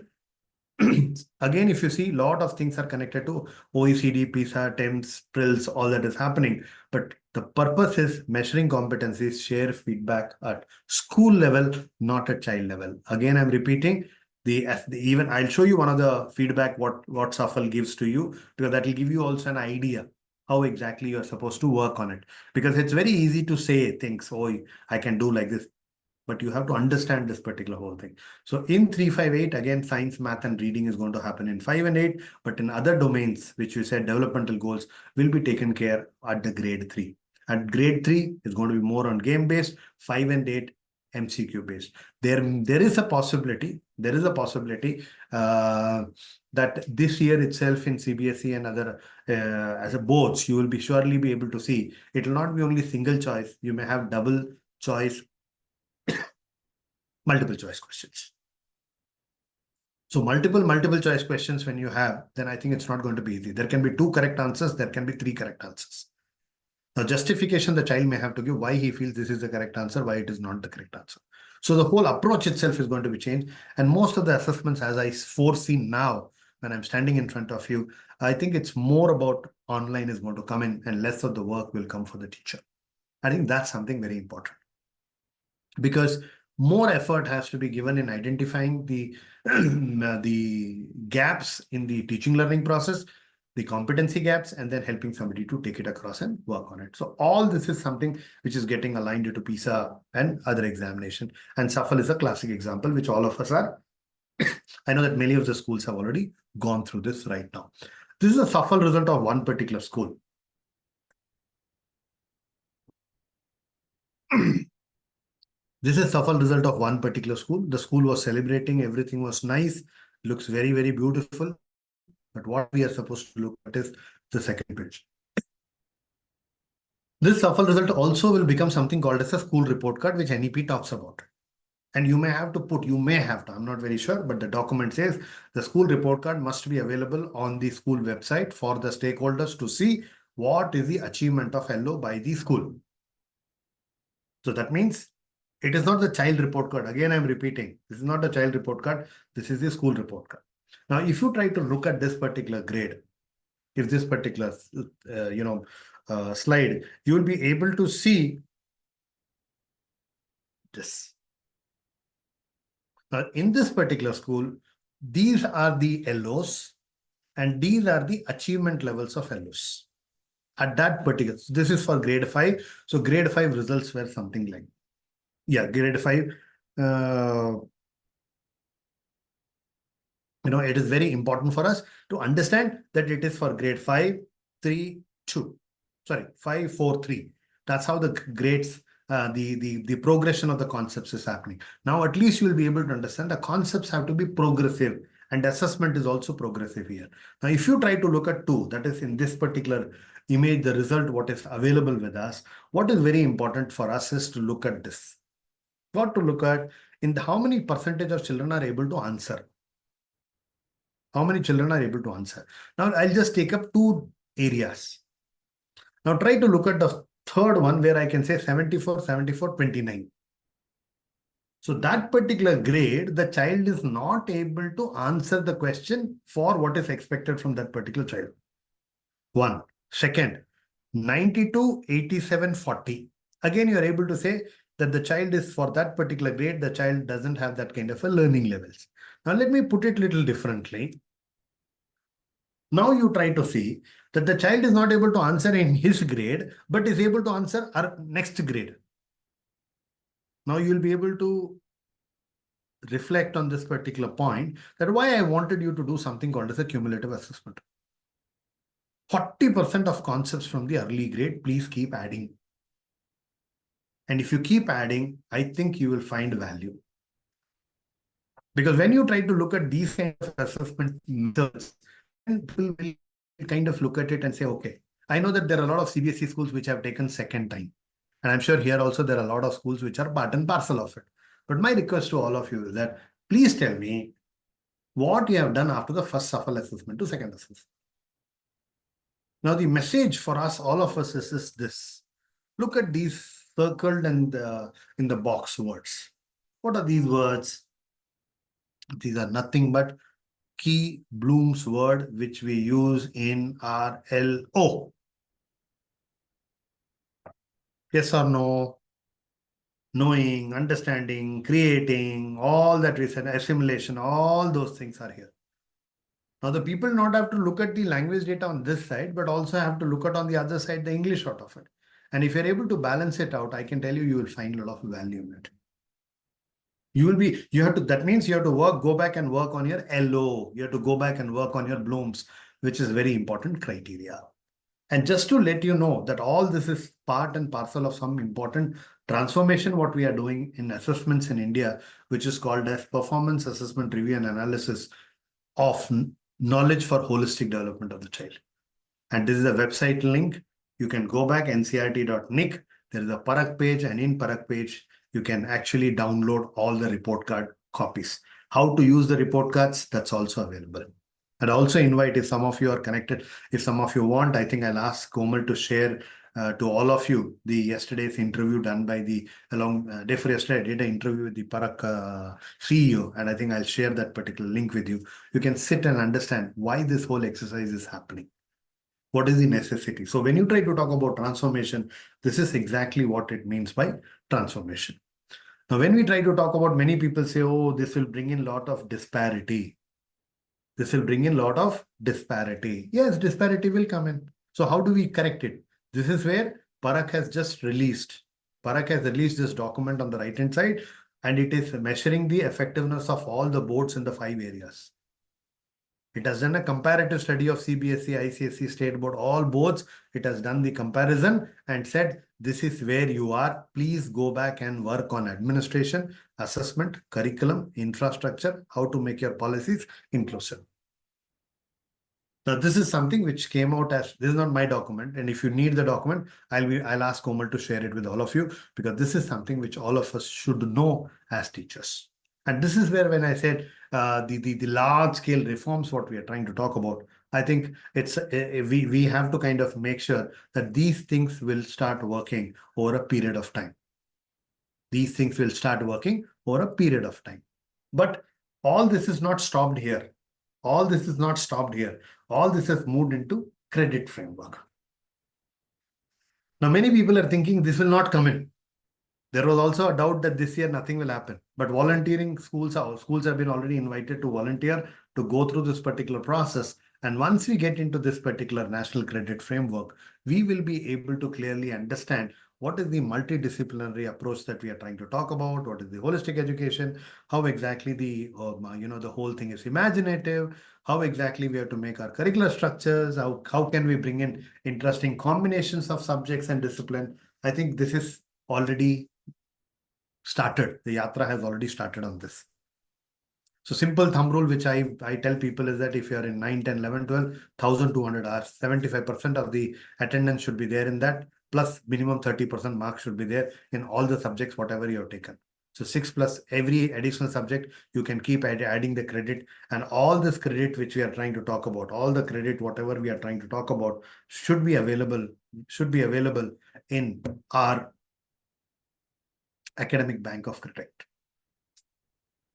Again, if you see, a lot of things are connected to OECD, PISA, TEMS, PRILS, all that is happening. But the purpose is measuring competencies, share feedback at school level, not at child level. Again, I'm repeating, even I'll show you one of the feedback what SAFL gives to you, because that will give you also an idea how exactly you're supposed to work on it. Because it's very easy to say things, oh, I can do like this, but you have to understand this particular whole thing. So in 358, again, science, math, and reading is going to happen in 5 and 8, but in other domains, which you said developmental goals, will be taken care at the grade 3. At grade 3, it's going to be more on game-based, 5 and 8, MCQ-based. There is a possibility, that this year itself in CBSE and other as a boards, you will be surely be able to see it will not be only single choice. You may have double choice, multiple choice questions. So multiple choice questions when you have, then I think it's not going to be easy. There can be 2 correct answers. There can be 3 correct answers. Now, justification the child may have to give why he feels this is the correct answer, why it is not the correct answer. So the whole approach itself is going to be changed. And most of the assessments, as I foresee now, when I'm standing in front of you, I think it's more about online is going to come in and less of the work will come for the teacher. I think that's something very important. Because more effort has to be given in identifying the, the gaps in the teaching learning process, the competency gaps, and then helping somebody to take it across and work on it. So all this is something which is getting aligned to PISA and other examination. And SAFL is a classic example, which all of us are. I know that many of the schools have already gone through this right now. This is a SAFL result of one particular school. This is SAFL result of one particular school. The school was celebrating, everything was nice, looks very, very beautiful. But what we are supposed to look at is the second page. This SAFL result also will become something called as a school report card, which NEP talks about. And you may have to put, I'm not very sure, but the document says the school report card must be available on the school website for the stakeholders to see what is the achievement of LO by the school. So that means it is not the child report card. Again, I'm repeating, this is not the child report card. This is the school report card. Now, if you try to look at this particular grade, if this particular, slide, you will be able to see this. Now, in this particular school, these are the LOs and these are the achievement levels of LOs. At that particular, this is for grade 5. So grade 5 results were something like, grade 5. It is very important for us to understand that it is for grade 5, 3, 2. Sorry, 5, 4, 3. That's how the grades, the progression of the concepts is happening. Now, at least you will be able to understand the concepts have to be progressive and assessment is also progressive here. Now, if you try to look at 2, that is in this particular image, the result, what is available with us, what is very important for us is to look at this. What to look at how many percentage of children are able to answer. How many children are able to answer? Now, I'll just take up 2 areas. Now, try to look at the third one where I can say 74, 74, 29. So that particular grade, the child is not able to answer the question for what is expected from that particular child. 1. Second, 92, 87, 40. Again, you are able to say that the child is for that particular grade, the child doesn't have that kind of a learning levels. Now, let me put it a little differently. Now you try to see that the child is not able to answer in his grade, but is able to answer our next grade. Now you will be able to reflect on this particular point, that why I wanted you to do something called as a cumulative assessment. 40% of concepts from the early grade, please keep adding. And if you keep adding, I think you will find value. Because when you try to look at these kind of assessment methods, people will kind of look at it and say, okay, I know that there are a lot of CBSE schools which have taken second time. And I'm sure here also there are a lot of schools which are part and parcel of it. But my request to all of you is that please tell me what you have done after the first shuffle assessment to second assessment. Now the message for us, all of us, is this. Look at these circled and in the box words. What are these words? These are nothing but key Bloom's word which we use in our LO. Yes or no? Knowing, understanding, creating, all that we said, assimilation, all those things are here. Now the people not have to look at the language data on this side, but also have to look at on the other side the English out of it. And if you're able to balance it out, I can tell you, you will find a lot of value in it. That means you have to go back and work on your LO. You have to go back and work on your Bloom's, which is very important criteria. And just to let you know that all this is part and parcel of some important transformation, what we are doing in assessments in India, which is called as performance assessment review and analysis of knowledge for holistic development of the child. And this is a website link. You can go back, ncrt.nic. There is a Parak page, and in Parak page, you can actually download all the report card copies. How to use the report cards, that's also available. And also invite, if some of you are connected, if some of you want, I think I'll ask Komal to share to all of you the yesterday's interview done by the day for yesterday. I did an interview with the Parak CEO, and I think I'll share that particular link with you. You can sit and understand why this whole exercise is happening. What is the necessity? So when you try to talk about transformation, this is exactly what it means by transformation. Now, when we try to talk about, many people say, oh, this will bring in a lot of disparity. This will bring in a lot of disparity. Yes, disparity will come in. So how do we correct it? This is where Parak has just released. Parak has released this document on the right-hand side, and it is measuring the effectiveness of all the boards in the 5 areas. It has done a comparative study of CBSE, ICSE, State Board, all boards. It has done the comparison and said, this is where you are. Please go back and work on administration, assessment, curriculum, infrastructure, how to make your policies inclusive. Now, this is something which came out as, this is not my document. And if you need the document, I'll ask Komal to share it with all of you, because this is something which all of us should know as teachers. And this is where, when I said the large scale reforms, what we are trying to talk about, I think it's we have to kind of make sure that these things will start working over a period of time. These things will start working over a period of time. But all this is not stopped here. All this is not stopped here. All this has moved into credit framework. Now, many people are thinking this will not come in. There was also a doubt that this year nothing will happen. But volunteering schools have been already invited to volunteer to go through this particular process. And once we get into this particular national credit framework, we will be able to clearly understand what is the multidisciplinary approach that we are trying to talk about, what is the holistic education, how exactly the whole thing is imaginative, how exactly we have to make our curricular structures, how can we bring in interesting combinations of subjects and discipline. I think this is already started. The yatra has already started on this. So simple thumb rule, which I tell people, is that if you are in 9, 10, 11, 12, 1,200 hours, 75% of the attendance should be there in that, plus minimum 30% marks should be there in all the subjects, whatever you have taken. So 6 plus every additional subject, you can keep adding the credit, and all this credit which we are trying to talk about, all the credit, whatever we are trying to talk about, should be available in our academic bank of credit.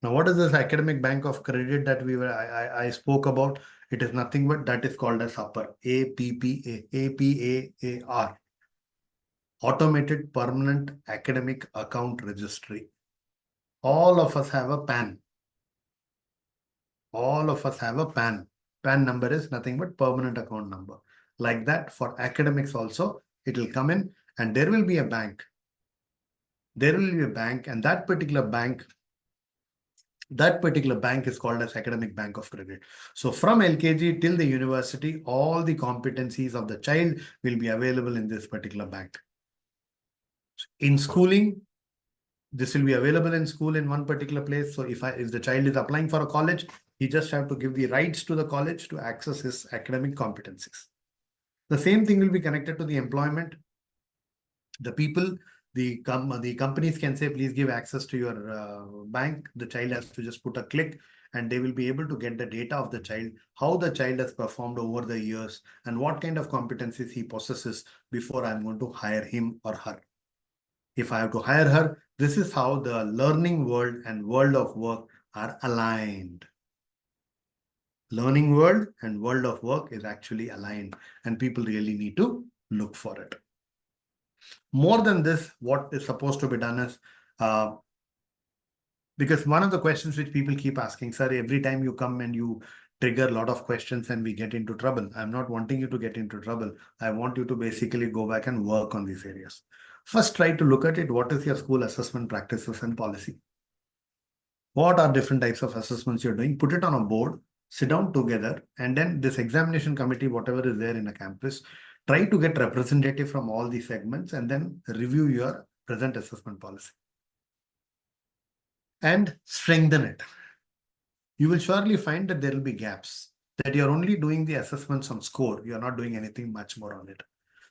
Now, what is this academic bank of credit that I spoke about? It is nothing but that is called as APPAR, APAR, Automated Permanent Academic Account Registry. All of us have a PAN. All of us have a PAN. PAN number is nothing but permanent account number. Like that, for academics also, it will come in and there will be a bank. There will be a bank, and that particular bank is called as Academic Bank of Credit. So from LKG till the university, all the competencies of the child will be available in this particular bank. In schooling, this will be available in school in one particular place. So if the child is applying for a college, he just have to give the rights to the college to access his academic competencies. The same thing will be connected to the employment. The people, the companies can say, please give access to your bank. The child has to just put a click and they will be able to get the data of the child, how the child has performed over the years and what kind of competencies he possesses before I'm going to hire him or her. If I have to hire her, this is how the learning world and world of work are aligned. Learning world and world of work is actually aligned, and people really need to look for it. More than this, what is supposed to be done is, because one of the questions which people keep asking, sir, every time you come and you trigger a lot of questions and we get into trouble. I'm not wanting you to get into trouble. I want you to basically go back and work on these areas. First, try to look at it. What is your school assessment practices and policy? What are different types of assessments you're doing? Put it on a board, sit down together, and then this examination committee, whatever is there in a campus, try to get representative from all these segments and then review your present assessment policy and strengthen it. You will surely find that there will be gaps, that you're only doing the assessments on score. You're not doing anything much more on it.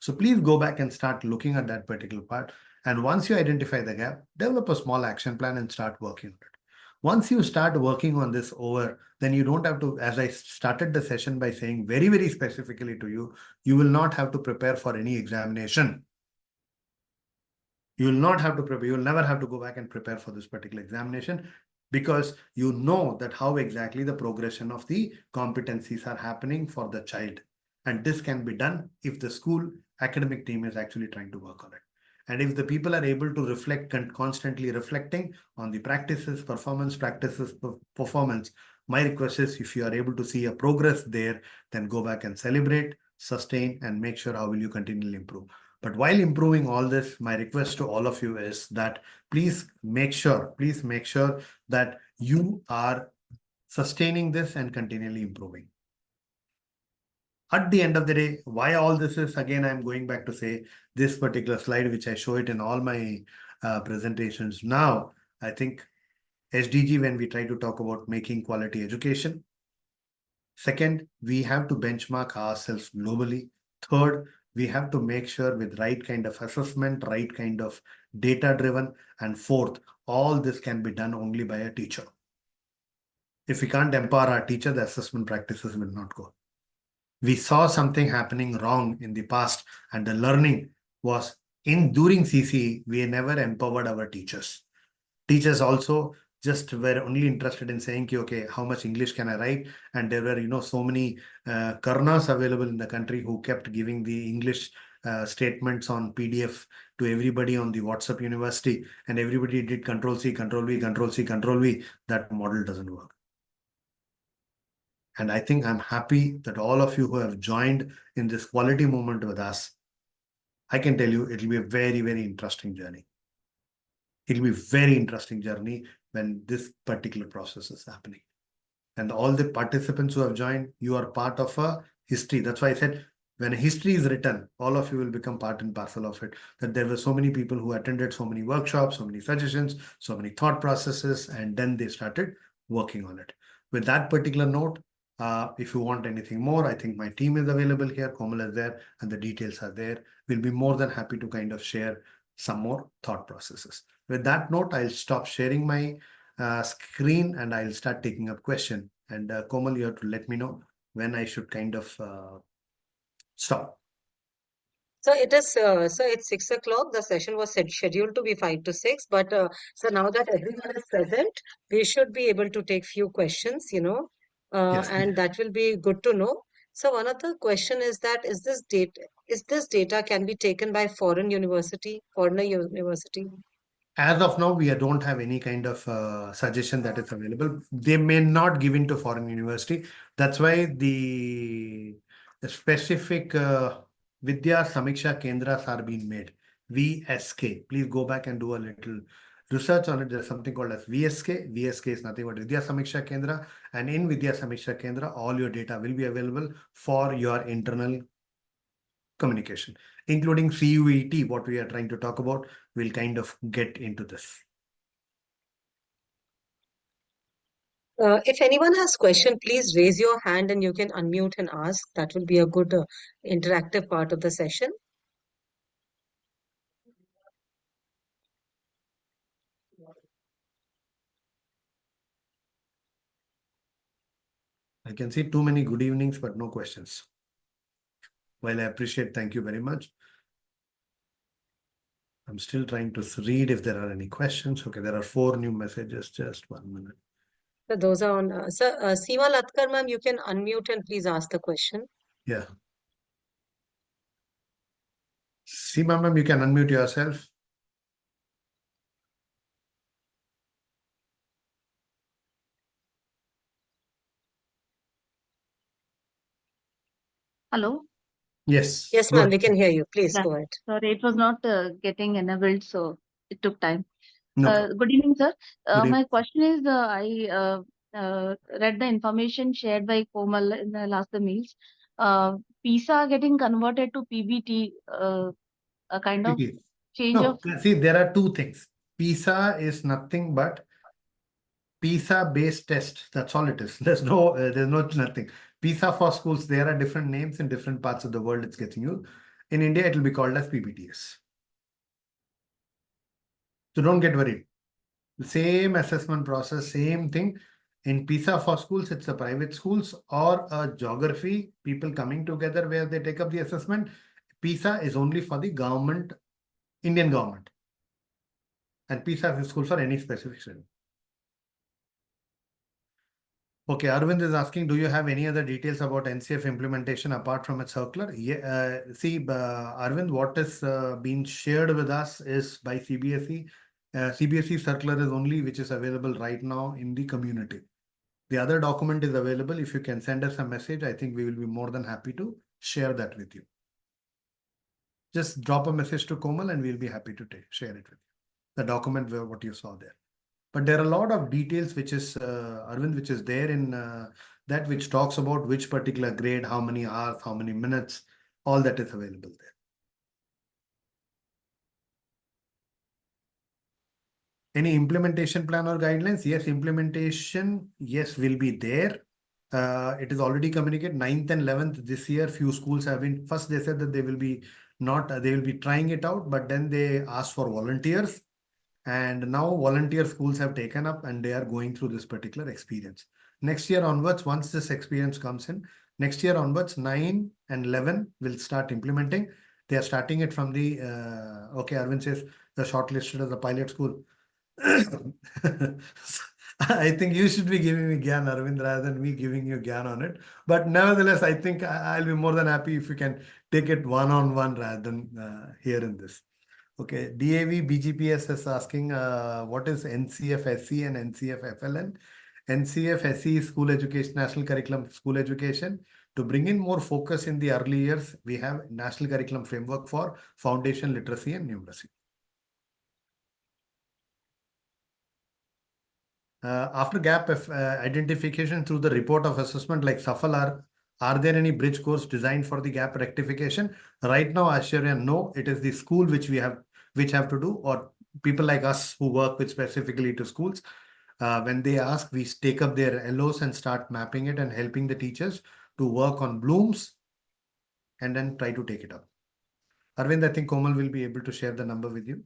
So please go back and start looking at that particular part. And once you identify the gap, develop a small action plan and start working on it. Once you start working on this over, then you don't have to, as I started the session by saying very, very specifically to you, you will not have to prepare for any examination. You will not have to prepare. You will never have to go back and prepare for this particular examination because you know that how exactly the progression of the competencies are happening for the child. And this can be done if the school academic team is actually trying to work on it. And if the people are able to reflect, constantly reflecting on the practices, performance, performance, my request is if you are able to see a progress there, then go back and celebrate, sustain, and make sure how will you continually improve. But while improving all this, my request to all of you is that please make sure that you are sustaining this and continually improving. At the end of the day, why all this is, again, I'm going back to say this particular slide, which I show it in all my presentations now. I think SDG, when we try to talk about making quality education. Second, we have to benchmark ourselves globally. Third, we have to make sure with right kind of assessment, right kind of data driven. And fourth, all this can be done only by a teacher. If we can't empower our teacher, the assessment practices will not go. We saw something happening wrong in the past, and the learning was during CCE, we never empowered our teachers. Teachers also just were only interested in saying, okay, how much English can I write? And there were, so many karnas available in the country who kept giving the English statements on PDF to everybody on the WhatsApp university, and everybody did Control C, Control V, Control C, Control V. That model doesn't work. And I think I'm happy that all of you who have joined in this quality moment with us, I can tell you it'll be a very, very interesting journey. It'll be a very interesting journey when this particular process is happening. And all the participants who have joined, you are part of a history. That's why I said, when a history is written, all of you will become part and parcel of it. That there were so many people who attended so many workshops, so many suggestions, so many thought processes, and then they started working on it. With that particular note, if you want anything more, I think my team is available here. Komal is there, and the details are there. We'll be more than happy to kind of share some more thought processes. With that note, I'll stop sharing my screen and I'll start taking up question. And Komal, you have to let me know when I should kind of stop. So it is, so it's 6 o'clock. The session was scheduled to be 5 to 6, but so now that everyone is present, we should be able to take few questions, Yes. and that will be good to know. So one of the question is that is this data can be taken by foreigner university? As of now, we don't have any kind of suggestion that is available. They may not give into foreign university. That's why the specific Vidya Samiksha Kendras are being made. VSK. Please go back and do a little research on it. There's something called as VSK. VSK is nothing but Vidya Samiksha Kendra. And in Vidya Samiksha Kendra, all your data will be available for your internal communication, including CUET, what we are trying to talk about. We'll kind of get into this. If anyone has question, please raise your hand and you can unmute and ask. That will be a good interactive part of the session. I can see too many good evenings, but no questions. Well, I appreciate, thank you very much. I'm still trying to read if there are any questions. Okay, there are 4 new messages. Just 1 minute. So those are on. Seema Latkar, ma'am, you can unmute and please ask the question. Yeah. Seema, ma'am, you can unmute yourself. Hello? Yes. Yes, Go ma'am, ahead. we can hear you. Please Yeah. go ahead. Sorry, it was not getting enabled, so it took time. No problem. Good evening, sir. Good My evening. question is, I read the information shared by Komal in the last meals. PISA getting converted to PBT, a kind of It is. change of. No, see, there are 2 things. PISA is nothing but PISA based test. That's all it is. There's no nothing. PISA for schools, there are different names in different parts of the world it's getting used. In India, it will be called as PBTS. So don't get worried. The same assessment process, same thing. In PISA for schools, it's a private schools or a geography, people coming together where they take up the assessment. PISA is only for the government, Indian government. And PISA is school for any specific study. Okay, Arvind is asking, do you have any other details about NCF implementation apart from its circular? Yeah, Arvind, what is being shared with us is by CBSE. CBSE circular is only which is available right now in the community. The other document is available. If you can send us a message, I think we will be more than happy to share that with you. Just drop a message to Komal and we'll be happy to share it with you. The document where what you saw there. But there are a lot of details which is Arvind, which is there in that which talks about which particular grade, how many hours, how many minutes, all that is available there. Any implementation plan or guidelines? Yes, implementation, yes, will be there. It is already communicated 9th and 11th this year. Few schools have been, first they said that they will be not, they will be trying it out, but then they asked for volunteers. And now volunteer schools have taken up and they are going through this particular experience. Next year onwards, once this experience comes in, next year onwards, 9 and 11 will start implementing. They are starting it from the, okay, Arvind says the shortlisted as a pilot school. I think you should be giving me Gyan, Arvind, rather than me giving you Gyan on it. But nevertheless, I think I'll be more than happy if you can take it one-on-one rather than here in this. Okay, DAV BGPS is asking what is NCFSE and NCFFLN? NCFSE is School Education, National Curriculum School Education. To bring in more focus in the early years, we have National Curriculum Framework for Foundation Literacy and Numeracy. After gap identification through the report of assessment like SAFAL, are there any bridge course designed for the gap rectification? Right now, Ashwarya, no, it is the school which have to do, or people like us who work with specifically to schools. When they ask, we take up their LOs and start mapping it and helping the teachers to work on blooms and then try to take it up. Arvind, I think Komal will be able to share the number with you.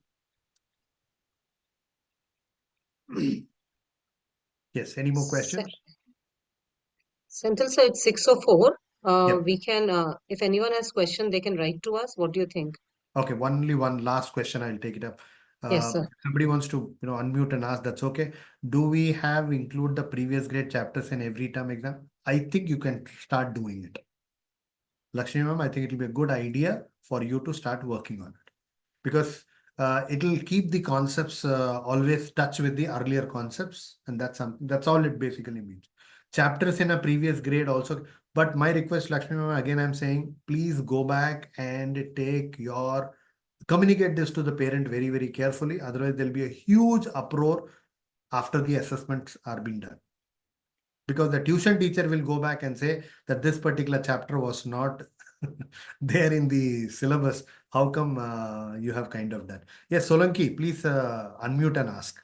Yes, any more questions? Senthil, so it's 6:04. Yep. We can, if anyone has question, they can write to us. What do you think? Okay, only one last question. I'll take it up. Yes, sir. Somebody wants to, unmute and ask. That's okay. Do we have include the previous grade chapters in every term exam? I think you can start doing it. Lakshmi ma'am, I think it will be a good idea for you to start working on it. Because It'll keep the concepts always touch with the earlier concepts, and that's all it basically means. Chapters in a previous grade also, but my request, Lakshmi ma'am, again I'm saying, please go back and communicate this to the parent very, very carefully. Otherwise, there'll be a huge uproar after the assessments are being done. Because the tuition teacher will go back and say that this particular chapter was not there in the syllabus. How come you have kind of done? Yes, Solanki, please unmute and ask.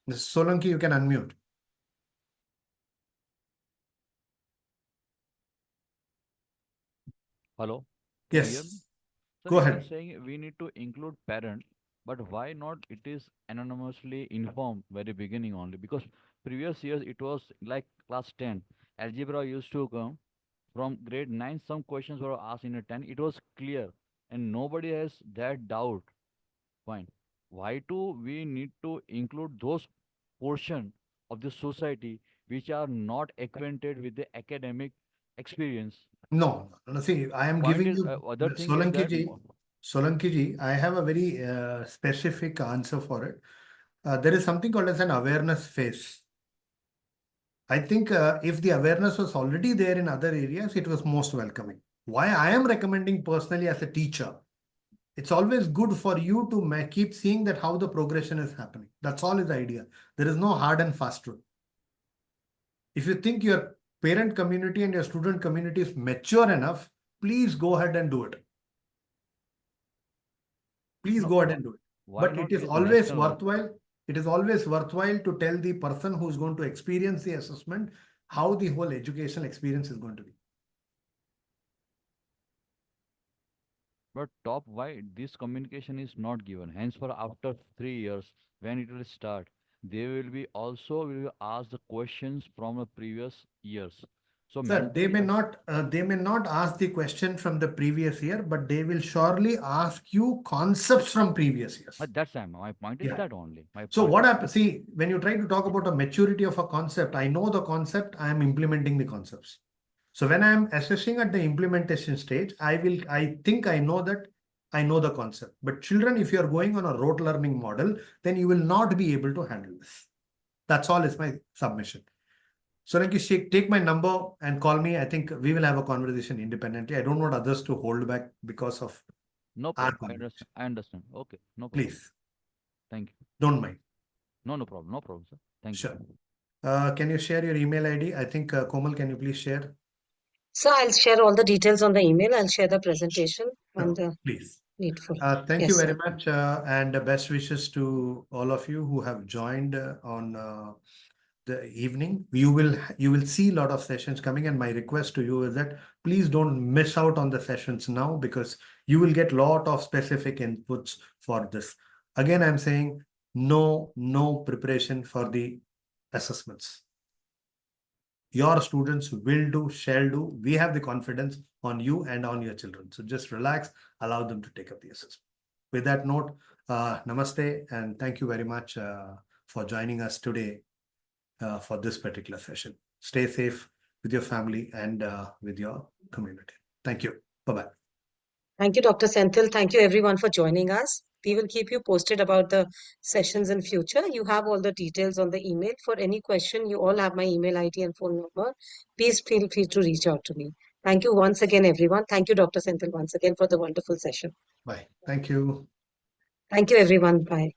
Ms. Solanki, you can unmute. Hello, can you hear me? Yes, Sir, go you are ahead. saying we need to include parents, but why not it is anonymously informed very beginning only? Because previous years it was like class 10. Algebra used to come from grade 9. Some questions were asked in a 10. It was clear and nobody has that doubt. Fine. Why do we need to include those portion of the society which are not acquainted with the academic experience? No, no, no. See, I am Point giving is, you other thing is Solanki that ji. Solanki ji, I have a very specific answer for it. There is something called as an awareness phase. I think if the awareness was already there in other areas, it was most welcoming. Why I am recommending personally as a teacher, it's always good for you to keep seeing that how the progression is happening. That's all is the idea. There is no hard and fast rule. If you think your parent community and your student community is mature enough, please go ahead and do it. Please no, go ahead and do it. why But it not is with always national also? worthwhile. It is always worthwhile to tell the person who's going to experience the assessment how the whole educational experience is going to be. But top, why this communication is not given? Hence, for after 3 years, when it will start, they will be also will be asked the questions from the previous years. So Sir, they mentally, may as not ask the question from the previous year, but they will surely ask you concepts from previous years. that's time. My point is Yeah. that only. My So point what is happens? See, when you try to talk about a maturity of a concept, I know the concept, I am implementing the concepts. So when I am assessing at the implementation stage, I think I know that I know the concept. But children, if you are going on a rote learning model, then you will not be able to handle this. That's all is my submission. So like you say, take my number and call me. I think we will have a conversation independently. I don't want others to hold back because of no our problem. I conversation. understand. I understand. Okay, no problem. Please, Thank you. don't mind. No, no problem. No problem, sir. Thank you. Sure. Can you share your email ID? I think Komal, can you please share? So I'll share all the details on the email. I'll share the presentation and Sure, the please. needful. Thank you Yes, very sir. much, and best wishes to all of you who have joined on the evening. You will see a lot of sessions coming, and my request to you is that please don't miss out on the sessions now because you will get lot of specific inputs for this. Again, I'm saying no preparation for the assessments. Your students will do, shall do. We have the confidence on you and on your children. So just relax, allow them to take up the assessment. With that note, namaste, and thank you very much for joining us today for this particular session. Stay safe with your family and with your community. Thank you. Bye-bye. Thank you, Dr. Senthil. Thank you, everyone, for joining us. We will keep you posted about the sessions in future. You have all the details on the email. For any question, you all have my email ID and phone number. Please feel free to reach out to me. Thank you once again, everyone. Thank you, Dr. Senthil, once again for the wonderful session. Bye. Thank you. Thank you, everyone. Bye.